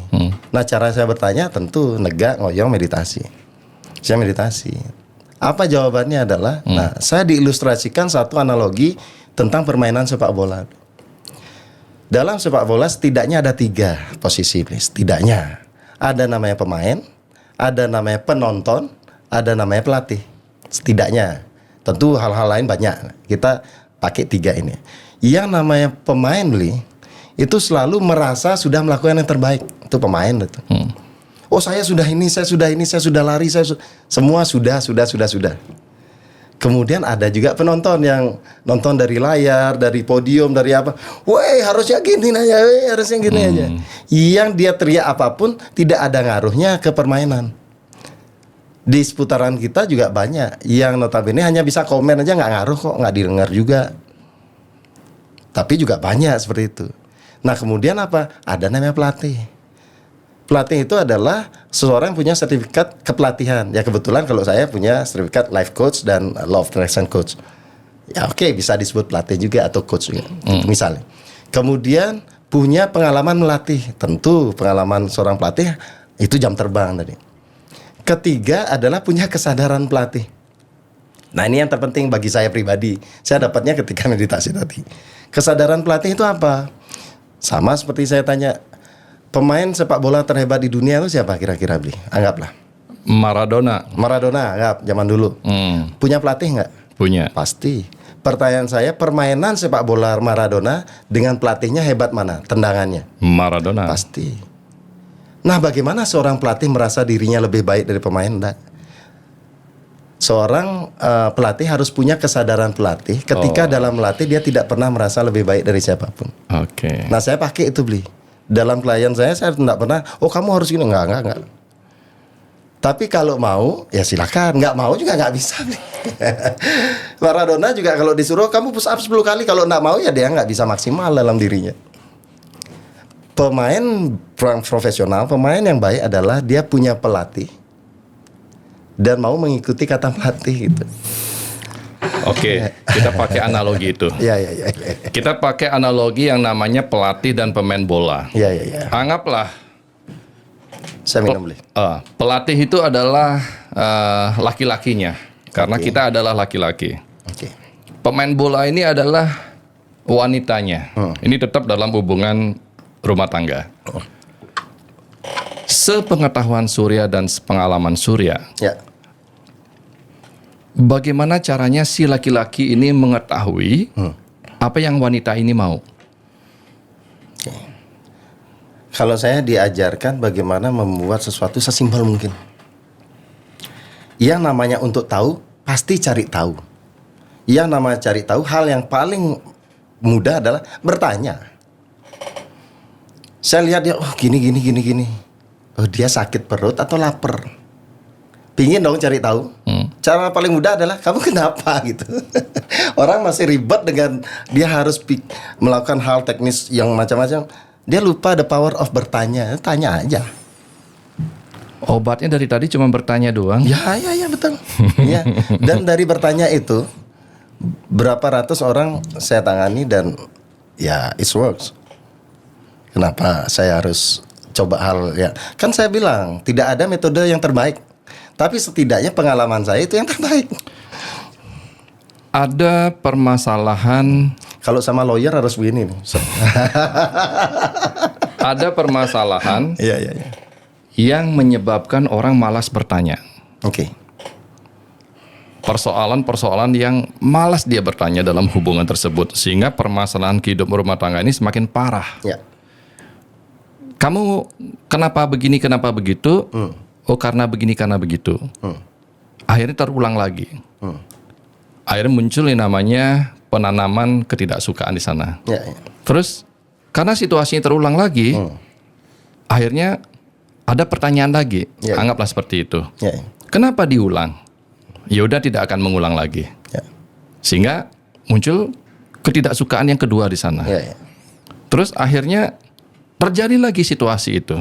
S1: Nah, cara saya bertanya tentu negak, ngoyong, meditasi. Saya meditasi. Apa jawabannya adalah, nah saya diilustrasikan satu analogi tentang permainan sepak bola. Dalam sepak bola setidaknya ada 3 posisi, setidaknya. Ada namanya pemain, ada namanya penonton, ada namanya pelatih. Setidaknya. Tentu hal-hal lain banyak. Kita pakai 3 ini. Yang namanya pemain, itu selalu merasa sudah melakukan yang terbaik. Itu pemain itu. Oh, saya sudah ini, saya sudah lari, semua sudah. Kemudian ada juga penonton yang nonton dari layar, dari podium, dari apa. Woi, harusnya gini aja, harusnya gini aja. Yang dia teriak apapun tidak ada ngaruhnya ke permainan. Di seputaran kita juga banyak yang notabene hanya bisa komen aja, nggak ngaruh kok, nggak didengar juga. Tapi juga banyak seperti itu. Nah, kemudian apa? Ada namanya pelatih. Pelatih itu adalah seseorang yang punya sertifikat kepelatihan. Ya kebetulan kalau saya punya sertifikat life coach dan law of attraction coach. Ya oke, bisa disebut pelatih juga atau coach juga. Misalnya. Kemudian punya pengalaman melatih. Tentu pengalaman seorang pelatih itu jam terbang tadi. Ketiga adalah punya kesadaran pelatih. Nah, ini yang terpenting bagi saya pribadi. Saya dapatnya ketika meditasi tadi. Kesadaran pelatih itu apa? Sama seperti saya tanya, pemain sepak bola terhebat di dunia itu siapa kira-kira, Bli? Anggaplah.
S2: Maradona,
S1: anggap zaman dulu. Punya pelatih nggak?
S2: punya.
S1: Pasti. Pertanyaan saya, permainan sepak bola Maradona dengan pelatihnya hebat mana? Tendangannya?
S2: Maradona.
S1: Pasti. Nah, bagaimana seorang pelatih merasa dirinya lebih baik dari pemain? Enggak. Seorang pelatih harus punya kesadaran pelatih. Ketika dalam melatih dia tidak pernah merasa lebih baik dari siapapun.
S2: Oke.
S1: Nah, saya pakai itu, Bli. Dalam klien saya tidak pernah, oh kamu harus gini. Enggak. Tapi kalau mau, ya silakan. Nggak mau juga nggak bisa. Maradona juga kalau disuruh, kamu push up 10 kali. Kalau nggak mau, ya dia nggak bisa maksimal dalam dirinya. Pemain profesional, pemain yang baik adalah dia punya pelatih dan mau mengikuti kata pelatih gitu.
S2: Oke, kita pakai analogi itu.
S1: Ya.
S2: Kita pakai analogi yang namanya pelatih dan pemain bola.
S1: Ya.
S2: Anggaplah
S1: Saya minum beli.
S2: pelatih itu adalah laki-lakinya, karena kita adalah laki-laki.
S1: Oke.
S2: Pemain bola ini adalah wanitanya. Ini tetap dalam hubungan rumah tangga. Sepengetahuan Surya dan sepengalaman Surya,
S1: Ya.
S2: bagaimana caranya si laki-laki ini mengetahui apa yang wanita ini mau?
S1: Kalau saya diajarkan bagaimana membuat sesuatu sesimpel mungkin. Yang namanya untuk tahu, pasti cari tahu. Yang namanya cari tahu, hal yang paling mudah adalah bertanya. Saya lihat dia, oh gini. Oh dia sakit perut atau lapar. Pingin dong cari tahu. Cara paling mudah adalah, kamu kenapa gitu. Orang masih ribet dengan dia harus melakukan hal teknis yang macam-macam. Dia lupa the power of bertanya. Tanya aja.
S2: Obatnya dari tadi cuma bertanya doang.
S1: Ya betul. Ya. Dan dari bertanya itu berapa ratus orang saya tangani dan ya it works. Kenapa saya harus coba hal ya? Kan saya bilang tidak ada metode yang terbaik. Tapi setidaknya pengalaman saya itu yang terbaik.
S2: Ada permasalahan.
S1: Kalau sama lawyer harus begini nih.
S2: Ada permasalahan
S1: Iya.
S2: yang menyebabkan orang malas bertanya.
S1: Oke.
S2: Persoalan-persoalan yang malas dia bertanya dalam hubungan tersebut, sehingga permasalahan kehidupan rumah tangga ini semakin parah.
S1: Ya.
S2: Kamu kenapa begini, kenapa begitu? Oh karena begini, karena begitu. Akhirnya terulang lagi. Akhirnya muncul yang namanya penanaman ketidaksukaan di sana.
S1: Ya.
S2: Terus karena situasinya terulang lagi, akhirnya ada pertanyaan lagi.
S1: Ya.
S2: Anggaplah seperti itu.
S1: Ya.
S2: Kenapa diulang? Ya udah tidak akan mengulang lagi.
S1: Ya.
S2: Sehingga muncul ketidaksukaan yang kedua di sana.
S1: Ya.
S2: Terus akhirnya terjadi lagi situasi itu.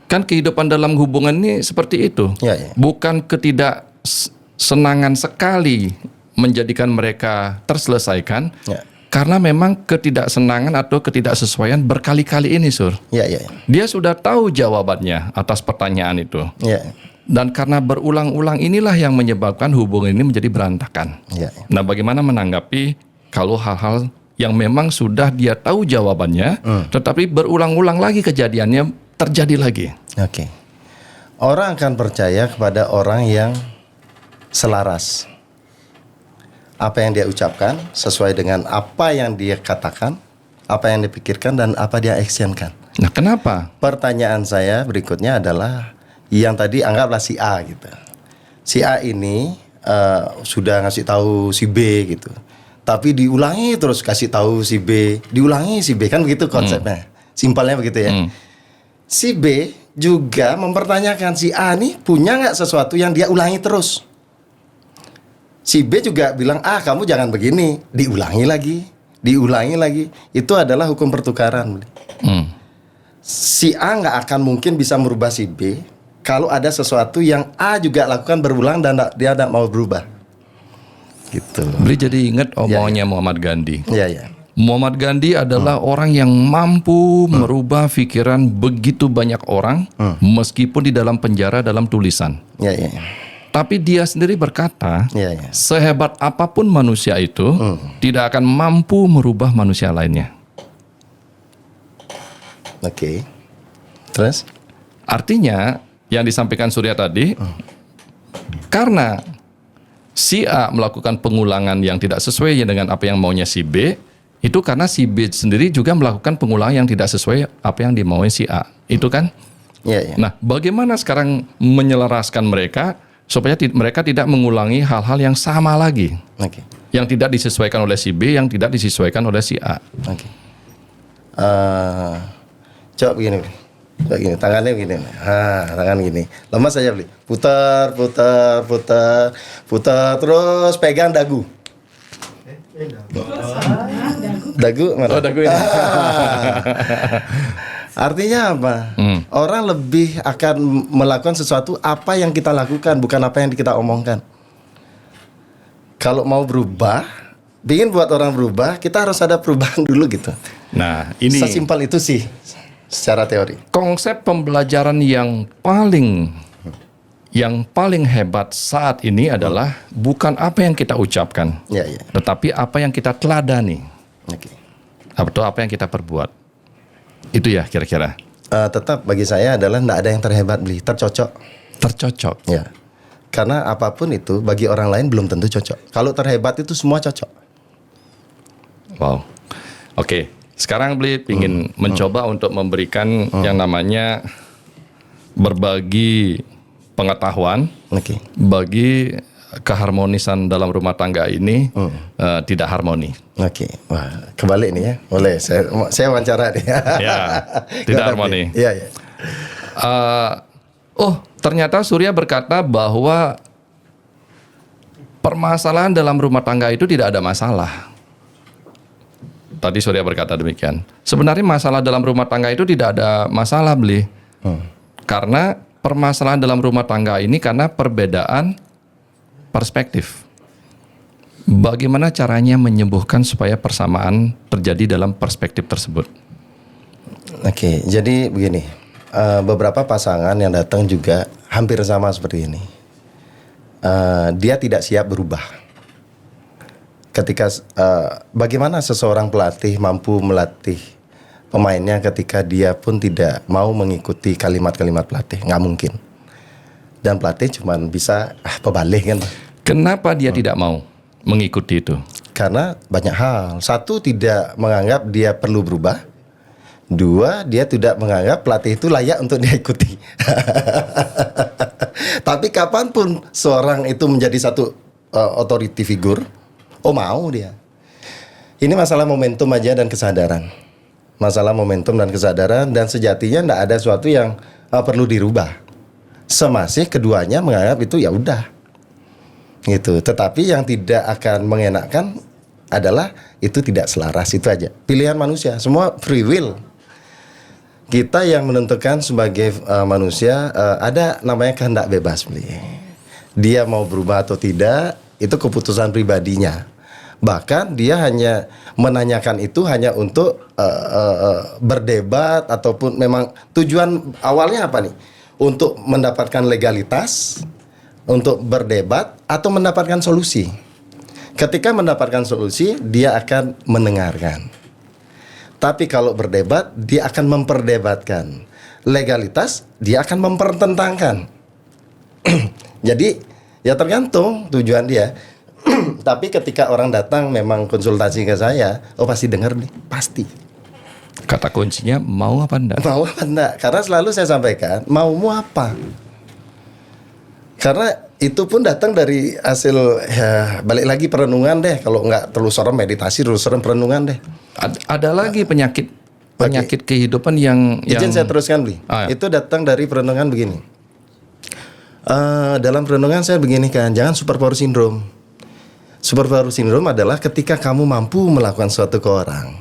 S2: Kan kehidupan dalam hubungan ini seperti itu.
S1: Ya.
S2: Bukan ketidaksenangan sekali menjadikan mereka terselesaikan.
S1: Ya.
S2: Karena memang ketidaksenangan atau ketidaksesuaian berkali-kali ini, Sur.
S1: Ya.
S2: Dia sudah tahu jawabannya atas pertanyaan itu.
S1: Ya.
S2: Dan karena berulang-ulang inilah yang menyebabkan hubungan ini menjadi berantakan.
S1: Ya.
S2: Nah, bagaimana menanggapi kalau hal-hal yang memang sudah dia tahu jawabannya, tetapi berulang-ulang lagi kejadiannya terjadi lagi?
S1: Oke. Orang akan percaya kepada orang yang selaras. Apa yang dia ucapkan sesuai dengan apa yang dia katakan, apa yang dipikirkan, dan apa dia actionkan.
S2: Nah, kenapa?
S1: Pertanyaan saya berikutnya adalah yang tadi anggaplah si A gitu. Si A ini sudah ngasih tahu si B gitu. Tapi diulangi terus kasih tahu si B, diulangi si B, kan begitu konsepnya. Simpelnya begitu ya. Si B juga mempertanyakan si A nih punya nggak sesuatu yang dia ulangi terus. Si B juga bilang, kamu jangan begini, diulangi lagi. Itu adalah hukum pertukaran. Si A nggak akan mungkin bisa merubah si B kalau ada sesuatu yang A juga lakukan berulang dan dia tidak mau berubah. Gitu.
S2: Beli jadi ingat omongannya Muhammad Gandhi.
S1: Iya.
S2: Muhammad Gandhi adalah orang yang mampu merubah pikiran begitu banyak orang, meskipun di dalam penjara dalam tulisan.
S1: Iya.
S2: Tapi dia sendiri berkata,
S1: Iya.
S2: sehebat apapun manusia itu, tidak akan mampu merubah manusia lainnya.
S1: Oke. Terus?
S2: Artinya, yang disampaikan Surya tadi, karena si A melakukan pengulangan yang tidak sesuai dengan apa yang maunya si B, itu karena si B sendiri juga melakukan pengulangan yang tidak sesuai apa yang dimauin si A. Itu kan?
S1: Iya.
S2: Nah, bagaimana sekarang menyelaraskan mereka supaya mereka tidak mengulangi hal-hal yang sama lagi?
S1: Oke.
S2: Yang tidak disesuaikan oleh si B, yang tidak disesuaikan oleh si A.
S1: Oke. Coba begini. Tangannya begini. Tangan gini. Lemas saja, Beli. Putar, terus pegang dagu. Dagu mana?
S2: Oh, dagu ini.
S1: Artinya apa? Orang lebih akan melakukan sesuatu apa yang kita lakukan, bukan apa yang kita omongkan. Kalau mau berubah, ingin buat orang berubah, kita harus ada perubahan dulu gitu.
S2: Nah, ini
S1: sesimpel itu sih secara teori.
S2: Konsep pembelajaran yang paling hebat saat ini adalah bukan apa yang kita ucapkan, tetapi apa yang kita teladani, atau apa yang kita perbuat. Itu ya kira-kira.
S1: Tetap bagi saya adalah tidak ada yang terhebat, Beli. Tercocok. Ya. Karena apapun itu bagi orang lain belum tentu cocok. Kalau terhebat itu semua cocok.
S2: Wow. Oke. Sekarang Beli ingin mencoba untuk memberikan yang namanya berbagi pengetahuan bagi keharmonisan dalam rumah tangga ini tidak harmoni.
S1: Oke. Wah, kebalik nih ya. Boleh saya wawancara nih.
S2: Ya, tidak harmoni.
S1: Iya.
S2: Ternyata Surya berkata bahwa permasalahan dalam rumah tangga itu tidak ada masalah. Tadi Surya berkata demikian. Sebenarnya masalah dalam rumah tangga itu tidak ada masalah, Beli. Karena permasalahan dalam rumah tangga ini karena perbedaan perspektif. Bagaimana caranya menyembuhkan supaya persamaan terjadi dalam perspektif tersebut?
S1: Oke, jadi begini. Beberapa pasangan yang datang juga hampir sama seperti ini. Dia tidak siap berubah. Ketika bagaimana seseorang pelatih mampu melatih pemainnya ketika dia pun tidak mau mengikuti kalimat-kalimat pelatih? Nggak mungkin. Dan pelatih cuma bisa pebalik kan.
S2: Kenapa dia tidak mau mengikuti itu?
S1: Karena banyak hal. Satu, tidak menganggap dia perlu berubah. Dua, dia tidak menganggap pelatih itu layak untuk dia ikuti. Tapi kapanpun seorang itu menjadi satu authority figure, mau dia. Ini masalah momentum aja dan kesadaran. Masalah momentum dan kesadaran, dan sejatinya tidak ada sesuatu yang perlu dirubah. Semasih keduanya menganggap itu ya udah. Gitu. Tetapi yang tidak akan mengenakan adalah itu tidak selaras, itu aja. Pilihan manusia, semua free will. Kita yang menentukan sebagai manusia ada namanya kehendak bebas. Dia mau berubah atau tidak, itu keputusan pribadinya. Bahkan dia hanya menanyakan itu hanya untuk berdebat, ataupun memang tujuan awalnya apa nih? untuk mendapatkan legalitas, untuk berdebat, atau mendapatkan solusi. Ketika mendapatkan solusi, dia akan mendengarkan. Tapi kalau berdebat, dia akan memperdebatkan. Legalitas, dia akan mempertentangkan. Jadi, ya tergantung tujuan dia. Tapi ketika orang datang memang konsultasi ke saya, oh pasti dengar nih, pasti.
S2: Kata kuncinya mau apa enggak?
S1: Mau apa enggak? Karena selalu saya sampaikan, maumu apa? Karena itu pun datang dari hasil, ya balik lagi perenungan deh. Kalau nggak terlalu serem meditasi, terlalu serem perenungan deh.
S2: Ada lagi penyakit kehidupan yang
S1: Izin saya teruskan, Bli.
S2: Ya.
S1: Itu datang dari perenungan begini. Dalam perenungan saya begini kan, jangan superpower syndrome. Superpower syndrome adalah ketika kamu mampu melakukan sesuatu ke orang,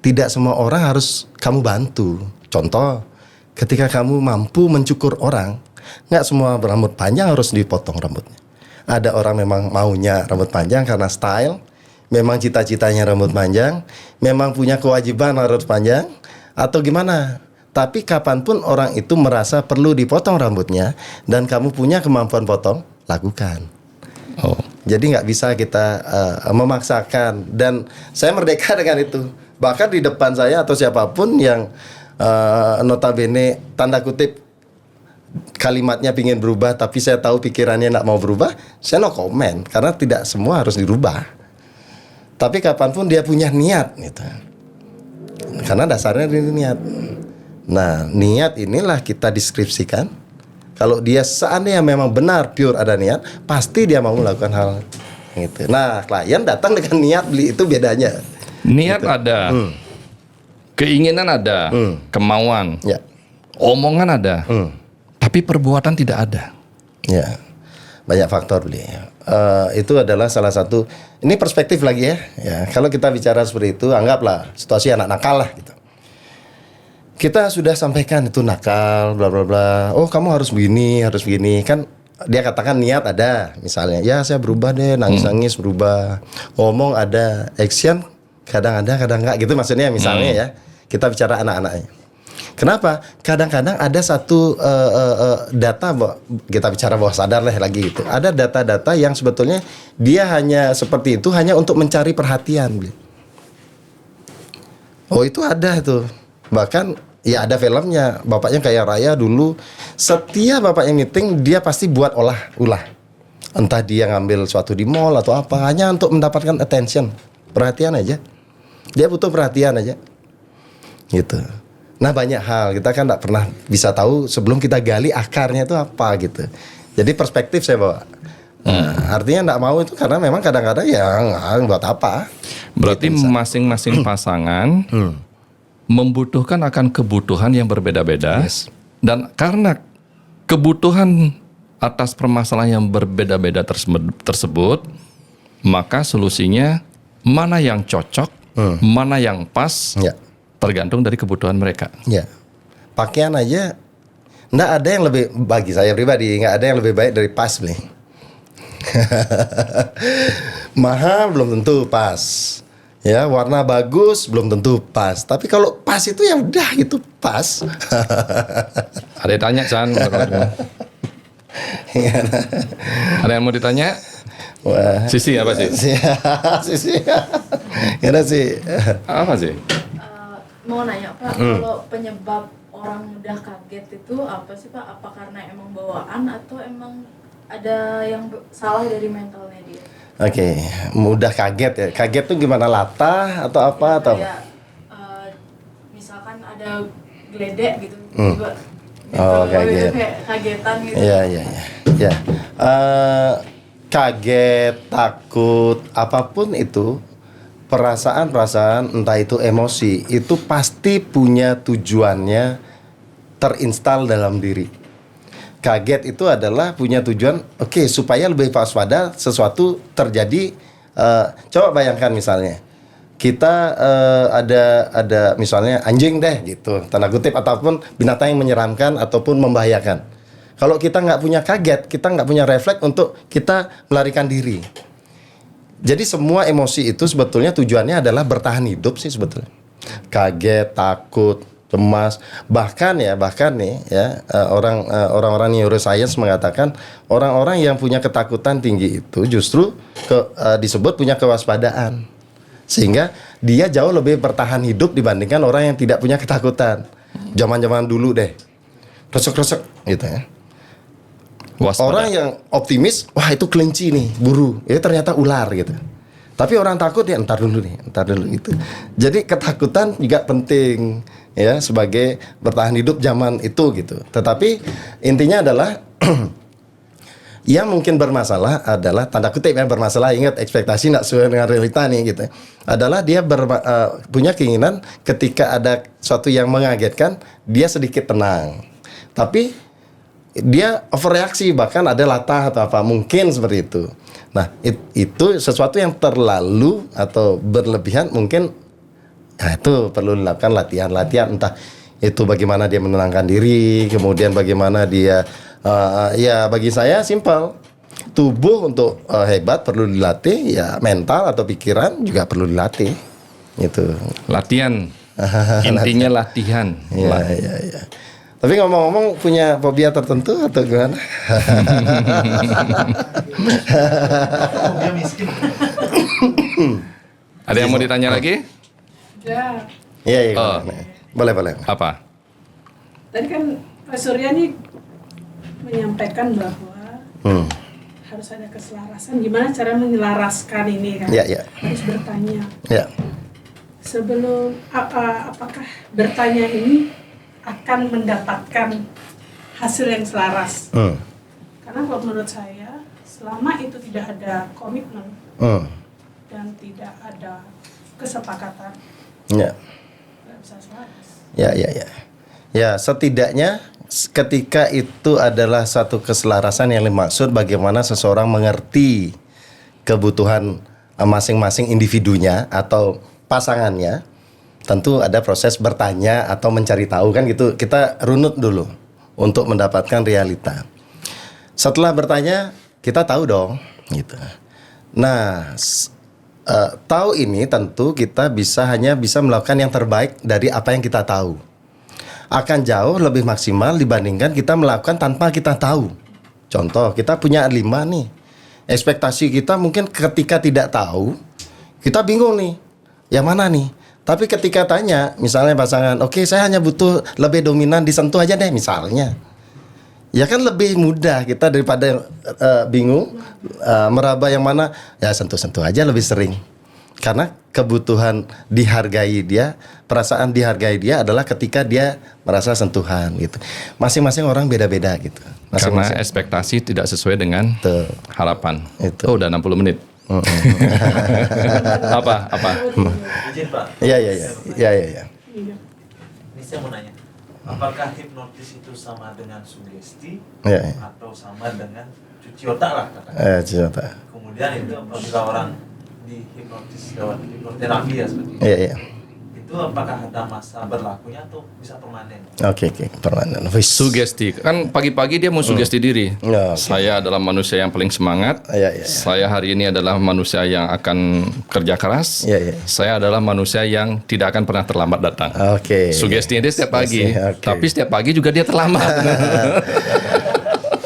S1: tidak semua orang harus kamu bantu. Contoh, ketika kamu mampu mencukur orang, nggak semua rambut panjang harus dipotong rambutnya. Ada orang memang maunya rambut panjang karena style, memang cita-citanya rambut panjang, memang punya kewajiban harus panjang, atau gimana. Tapi kapanpun orang itu merasa perlu dipotong rambutnya dan kamu punya kemampuan potong, lakukan.
S2: Oh.
S1: Jadi nggak bisa kita memaksakan. Dan saya merdeka dengan itu. Bahkan di depan saya atau siapapun yang notabene tanda kutip kalimatnya pingin berubah, tapi saya tahu pikirannya nggak mau berubah, saya no comment karena tidak semua harus dirubah. Tapi kapanpun dia punya niat, gitu. Karena dasarnya dari niat. Nah, niat inilah kita deskripsikan. Kalau dia seandainya memang benar pure ada niat, pasti dia mau melakukan hal gitu. Nah, klien datang dengan niat, Bli, itu bedanya.
S2: Niat
S1: Gitu.
S2: ada, keinginan ada, kemauan,
S1: Ya,
S2: omongan ada, tapi perbuatan tidak ada.
S1: ya, banyak faktor, Bli. Itu adalah salah satu. Ini perspektif lagi ya. Ya, kalau kita bicara seperti itu, anggaplah situasi anak nakal lah gitu. Kita sudah sampaikan itu nakal, bla bla bla. Oh, kamu harus begini, kan dia katakan niat ada, misalnya. Ya, saya berubah deh, nangis-nangis berubah. Ngomong ada, action kadang ada, kadang enggak gitu maksudnya misalnya ya. Kita bicara anak-anaknya. Kenapa? Kadang-kadang ada satu data, kita bicara bawah sadar lah lagi gitu. Ada data-data yang sebetulnya dia hanya seperti itu hanya untuk mencari perhatian. Oh, itu ada tuh. Bahkan ya ada filmnya, bapaknya kaya raya dulu. Setiap bapaknya meeting dia pasti buat ulah. Entah dia ngambil suatu di mall atau apa, hanya untuk mendapatkan attention, perhatian aja. Dia butuh perhatian aja, gitu. Nah, banyak hal kita kan nggak pernah bisa tahu sebelum kita gali akarnya itu apa gitu. Jadi perspektif saya bawa. Nah, artinya nggak mau itu karena memang kadang-kadang ya nggak buat apa.
S2: Berarti
S1: Gitu,
S2: masing-masing pasangan membutuhkan akan kebutuhan yang berbeda-beda.
S1: Yes.
S2: Dan karena kebutuhan atas permasalahan yang berbeda-beda tersebut, maka solusinya mana yang cocok, mana yang pas,
S1: Ya.
S2: tergantung dari kebutuhan mereka.
S1: Ya, pakaian aja nggak ada yang lebih, bagi saya pribadi nggak ada yang lebih baik dari pas nih. Mahal belum tentu pas, ya warna bagus belum tentu pas. Tapi kalau pas itu ya udah gitu pas.
S2: Ada yang tanya, Chan? Ada yang mau ditanya?
S1: Wah,
S2: Sisi apa sih?
S1: sisi, gimana sih?
S2: Apa sih?
S3: Mau nanya Pak, kalau penyebab orang mudah kaget itu apa sih Pak? Apa karena emang bawaan atau emang ada yang salah dari mentalnya dia?
S1: Oke, mudah kaget ya. Kaget tuh gimana, latah atau apa atau?
S3: Kayak misalkan ada geledek gitu, tiba
S1: Oh, kaget.
S3: kayak kagetan gitu.
S1: Iya. Ya. Kaget, takut, apapun itu, perasaan-perasaan, entah itu emosi, itu pasti punya tujuannya terinstal dalam diri. Kaget itu adalah punya tujuan, oke, supaya lebih waspada sesuatu terjadi. Coba bayangkan misalnya, kita ada misalnya anjing deh gitu, tanda kutip, ataupun binatang yang menyeramkan ataupun membahayakan. Kalau kita nggak punya kaget, kita nggak punya refleks untuk kita melarikan diri. Jadi semua emosi itu sebetulnya tujuannya adalah bertahan hidup sih sebetulnya. Kaget, takut, cemas. Bahkan nih ya orang-orang neuroscience mengatakan orang-orang yang punya ketakutan tinggi itu justru disebut punya kewaspadaan. Sehingga dia jauh lebih bertahan hidup dibandingkan orang yang tidak punya ketakutan. Zaman-zaman dulu deh. Resek-resek gitu ya.
S2: Waspada.
S1: Orang yang optimis, wah itu kelinci nih, buru. Ya ternyata ular gitu. Tapi orang takut ya entar dulu gitu. Jadi ketakutan juga penting ya sebagai bertahan hidup zaman itu gitu. Tetapi intinya adalah yang mungkin bermasalah adalah tanda kutip ya bermasalah, ingat ekspektasi tidak sesuai dengan realita nih gitu. Adalah dia punya keinginan ketika ada sesuatu yang mengagetkan dia sedikit tenang. Tapi dia overreaksi, bahkan ada latah atau apa, mungkin seperti itu. Nah, itu sesuatu yang terlalu atau berlebihan mungkin itu perlu dilakukan latihan entah itu bagaimana dia menenangkan diri, kemudian bagaimana dia ya bagi saya simpel. Tubuh untuk hebat perlu dilatih, ya mental atau pikiran juga perlu dilatih. Itu.
S2: Latihan. Intinya latihan.
S1: Iya. Tapi ngomong-ngomong punya fobia tertentu atau gimana?
S4: Fobia miskin.
S2: Ada yang mau ditanya lagi?
S5: Ya,
S1: Iya.
S2: Oh.
S1: Boleh.
S2: Apa?
S5: tadi kan Pak Surya nih menyampaikan bahwa harus ada keselarasan. Gimana cara menyelaraskan ini kan?
S1: Iya.
S5: Harus bertanya.
S1: Ya.
S5: Sebelum apakah bertanya ini akan mendapatkan hasil yang selaras? Karena kalau menurut saya, selama itu tidak ada komitmen dan tidak ada kesepakatan,
S1: Ya.
S5: nggak bisa selaras.
S1: Ya. Ya, setidaknya ketika itu adalah satu keselarasan yang dimaksud bagaimana seseorang mengerti kebutuhan masing-masing individunya atau pasangannya, tentu ada proses bertanya atau mencari tahu kan gitu. Kita runut dulu untuk mendapatkan realita. Setelah bertanya, kita tahu dong gitu. Nah, tahu ini tentu kita hanya bisa melakukan yang terbaik dari apa yang kita tahu. Akan jauh lebih maksimal dibandingkan kita melakukan tanpa kita tahu. Contoh, kita punya 5 nih. Ekspektasi kita mungkin ketika tidak tahu, kita bingung nih. Yang mana nih? Tapi ketika tanya, misalnya pasangan, oke, saya hanya butuh lebih dominan, disentuh aja deh misalnya. Ya kan lebih mudah kita daripada bingung meraba yang mana, ya sentuh-sentuh aja lebih sering. Karena kebutuhan dihargai dia, perasaan dihargai dia adalah ketika dia merasa sentuhan gitu. Masing-masing orang beda-beda gitu.
S2: Karena ekspektasi tidak sesuai dengan harapan.
S1: Itu.
S2: Oh, udah 60 menit. Apa?
S4: Izin Pak.
S1: Iya.
S5: Iya.
S4: Ini saya mau nanya, apakah hipnotis itu sama dengan sugesti
S1: Iya.
S4: atau sama dengan cuci otak lah katakan?
S1: Cerita.
S4: Kemudian itu apabila orang di hipnotis lewat hipnoterapi ya seperti itu,
S1: Iya.
S4: itu apakah ada masa berlakunya atau bisa permanen?
S1: Oke, permanen. Wis.
S2: Sugesti. Kan pagi-pagi dia mau sugesti diri.
S1: Ya, oke.
S2: Saya adalah manusia yang paling semangat.
S1: Iya.
S2: Saya hari ini adalah manusia yang akan kerja keras.
S1: Iya.
S2: Saya adalah manusia yang tidak akan pernah terlambat datang.
S1: Oke.
S2: Sugesti dia setiap pagi.
S1: Oke.
S2: Tapi setiap pagi juga dia terlambat.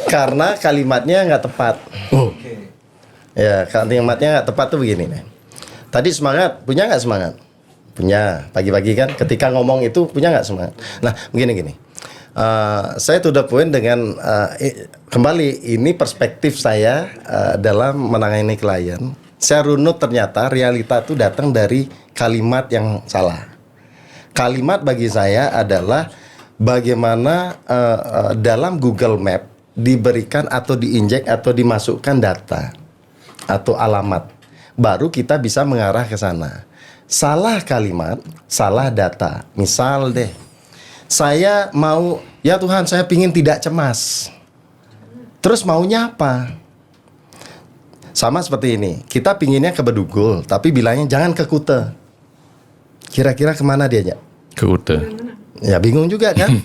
S1: Karena kalimatnya nggak tepat.
S4: Oke.
S1: Ya, kalimatnya nggak tepat tuh begini nih. Tadi semangat, punya nggak semangat? Punya. Pagi-pagi kan, ketika ngomong itu punya nggak semangat? Nah, begini. Saya to the point dengan kembali ini perspektif saya dalam menangani klien. Saya runut ternyata realita itu datang dari kalimat yang salah. Kalimat bagi saya adalah bagaimana dalam Google Map diberikan atau diinjek atau dimasukkan data atau alamat, baru kita bisa mengarah ke sana. Salah kalimat, salah data. Misal deh, saya mau, ya Tuhan saya pingin tidak cemas. Terus maunya apa? Sama seperti ini, kita pinginnya ke Bedugul, tapi bilangnya jangan ke Kute. Kira-kira kemana dianya?
S2: Kute.
S1: Ya bingung juga kan?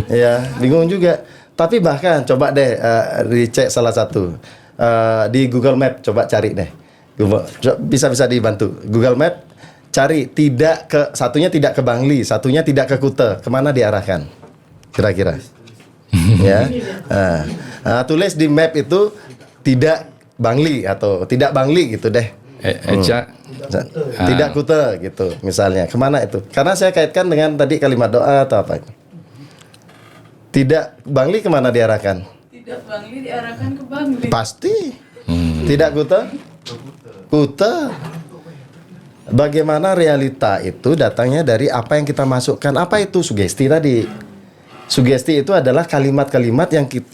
S1: Ya bingung juga. Tapi bahkan coba deh dicek salah satu di Google Map, coba cari deh. Bisa dibantu Google Map, cari satunya tidak ke Bangli, satunya tidak ke Kuta, kemana diarahkan? Kira-kira? Ya. Tulis di map itu tidak Bangli atau tidak Bangli gitu deh.
S2: Eca.
S1: Tidak Kuta gitu misalnya. Kemana itu? Karena saya kaitkan dengan tadi kalimat doa atau apa? Tidak Bangli kemana diarahkan?
S3: Tidak Bangli diarahkan ke Bangli.
S1: Pasti. Tidak Kuta? Kuta. Bagaimana realita itu datangnya dari apa yang kita masukkan. Apa itu sugesti tadi? Sugesti itu adalah kalimat-kalimat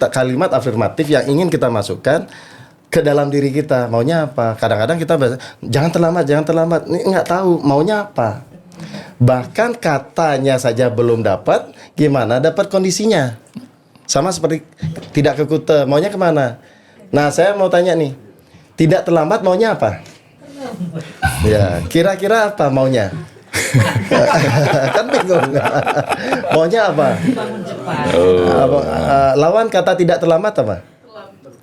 S1: kalimat afirmatif yang ingin kita masukkan ke dalam diri kita. Maunya apa? Kadang-kadang kita jangan terlambat. Ini nggak tahu maunya apa. Bahkan katanya saja belum dapat, gimana dapat kondisinya? Sama seperti tidak ke Kuta, maunya kemana? Nah, saya mau tanya nih, tidak terlambat maunya apa? Ya, kira-kira apa maunya? Kan bingung. Maunya apa? Lawan kata tidak terlambat apa?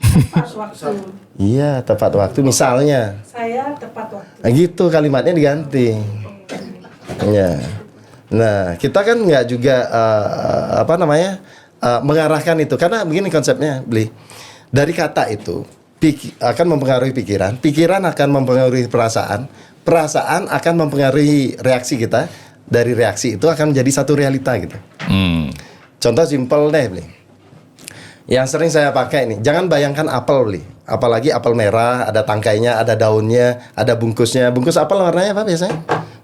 S5: Tepat waktu.
S1: Iya, tepat waktu. Misalnya,
S5: Saya tepat waktu.
S1: nah, gitu kalimatnya diganti. Ya. Nah, kita kan nggak juga mengarahkan itu, karena begini konsepnya, Bli. Dari kata itu akan mempengaruhi pikiran akan mempengaruhi perasaan akan mempengaruhi reaksi kita, dari reaksi itu akan menjadi satu realita gitu. Contoh simpel deh, Bli. Yang sering saya pakai nih, jangan bayangkan apel, Bli. Apalagi apel merah, ada tangkainya, ada daunnya, ada bungkusnya. Bungkus apel warnanya apa biasanya?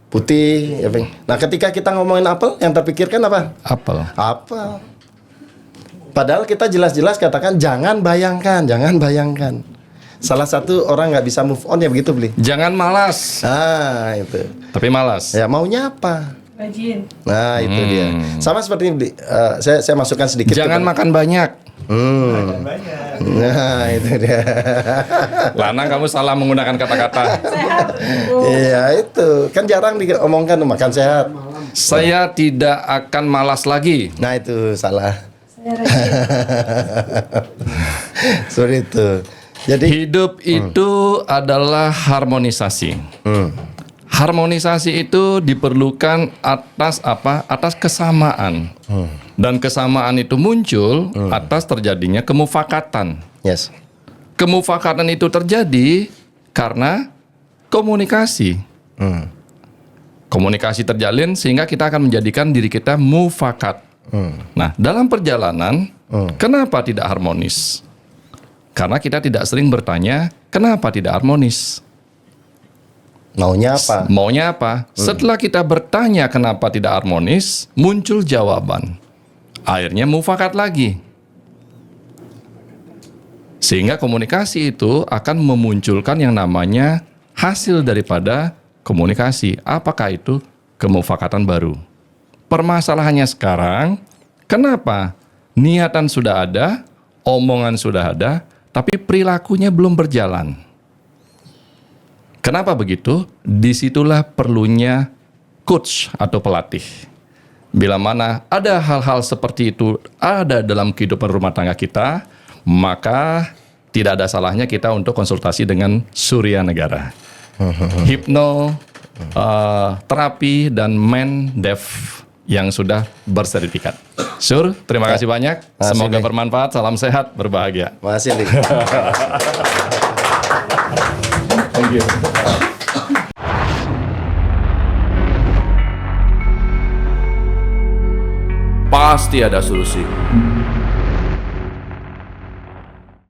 S1: Putih. Ya, nah, ketika kita ngomongin apel, yang terpikirkan apa?
S2: Apel.
S1: Apel. Padahal kita jelas-jelas katakan jangan bayangkan. Salah satu orang nggak bisa move on ya begitu, Bli.
S2: Jangan malas.
S1: Itu.
S2: Tapi malas.
S1: Ya maunya apa?
S5: Rajin.
S1: Nah itu dia. Sama seperti ini, saya masukkan sedikit.
S2: Jangan makan banyak.
S4: Makan banyak.
S1: Nah itu dia.
S2: Lanang, kamu salah menggunakan kata-kata.
S5: Sehat.
S1: Iya itu kan jarang diomongkan makan sehat.
S2: Saya tidak akan malas lagi.
S1: Nah itu salah.
S5: Saya rajin.
S1: Seperti itu. Jadi
S2: Hidup itu adalah harmonisasi. Harmonisasi itu diperlukan atas apa? Atas kesamaan. Dan kesamaan itu muncul atas terjadinya kemufakatan.
S1: yes.
S2: Kemufakatan itu terjadi karena komunikasi. Komunikasi terjalin sehingga kita akan menjadikan diri kita mufakat. Nah, dalam perjalanan, kenapa tidak harmonis? Karena kita tidak sering bertanya, kenapa tidak harmonis?
S1: Maunya apa?
S2: Maunya apa? Setelah kita bertanya kenapa tidak harmonis, muncul jawaban. Akhirnya mufakat lagi. Sehingga komunikasi itu akan memunculkan yang namanya hasil daripada komunikasi. Apakah itu? Kemufakatan baru. Permasalahannya sekarang, kenapa niatan sudah ada, omongan sudah ada, tapi perilakunya belum berjalan. Kenapa begitu? Disitulah perlunya coach atau pelatih. Bila mana ada hal-hal seperti itu ada dalam kehidupan rumah tangga kita, maka tidak ada salahnya kita untuk konsultasi dengan Surya Negara. Hipno, terapi, dan Mendev yang sudah bersertifikat. Sur, terima kasih banyak. Semoga bermanfaat. Salam sehat, berbahagia.
S1: Makasih, Lik.
S2: Thank you.
S6: Pasti ada solusi.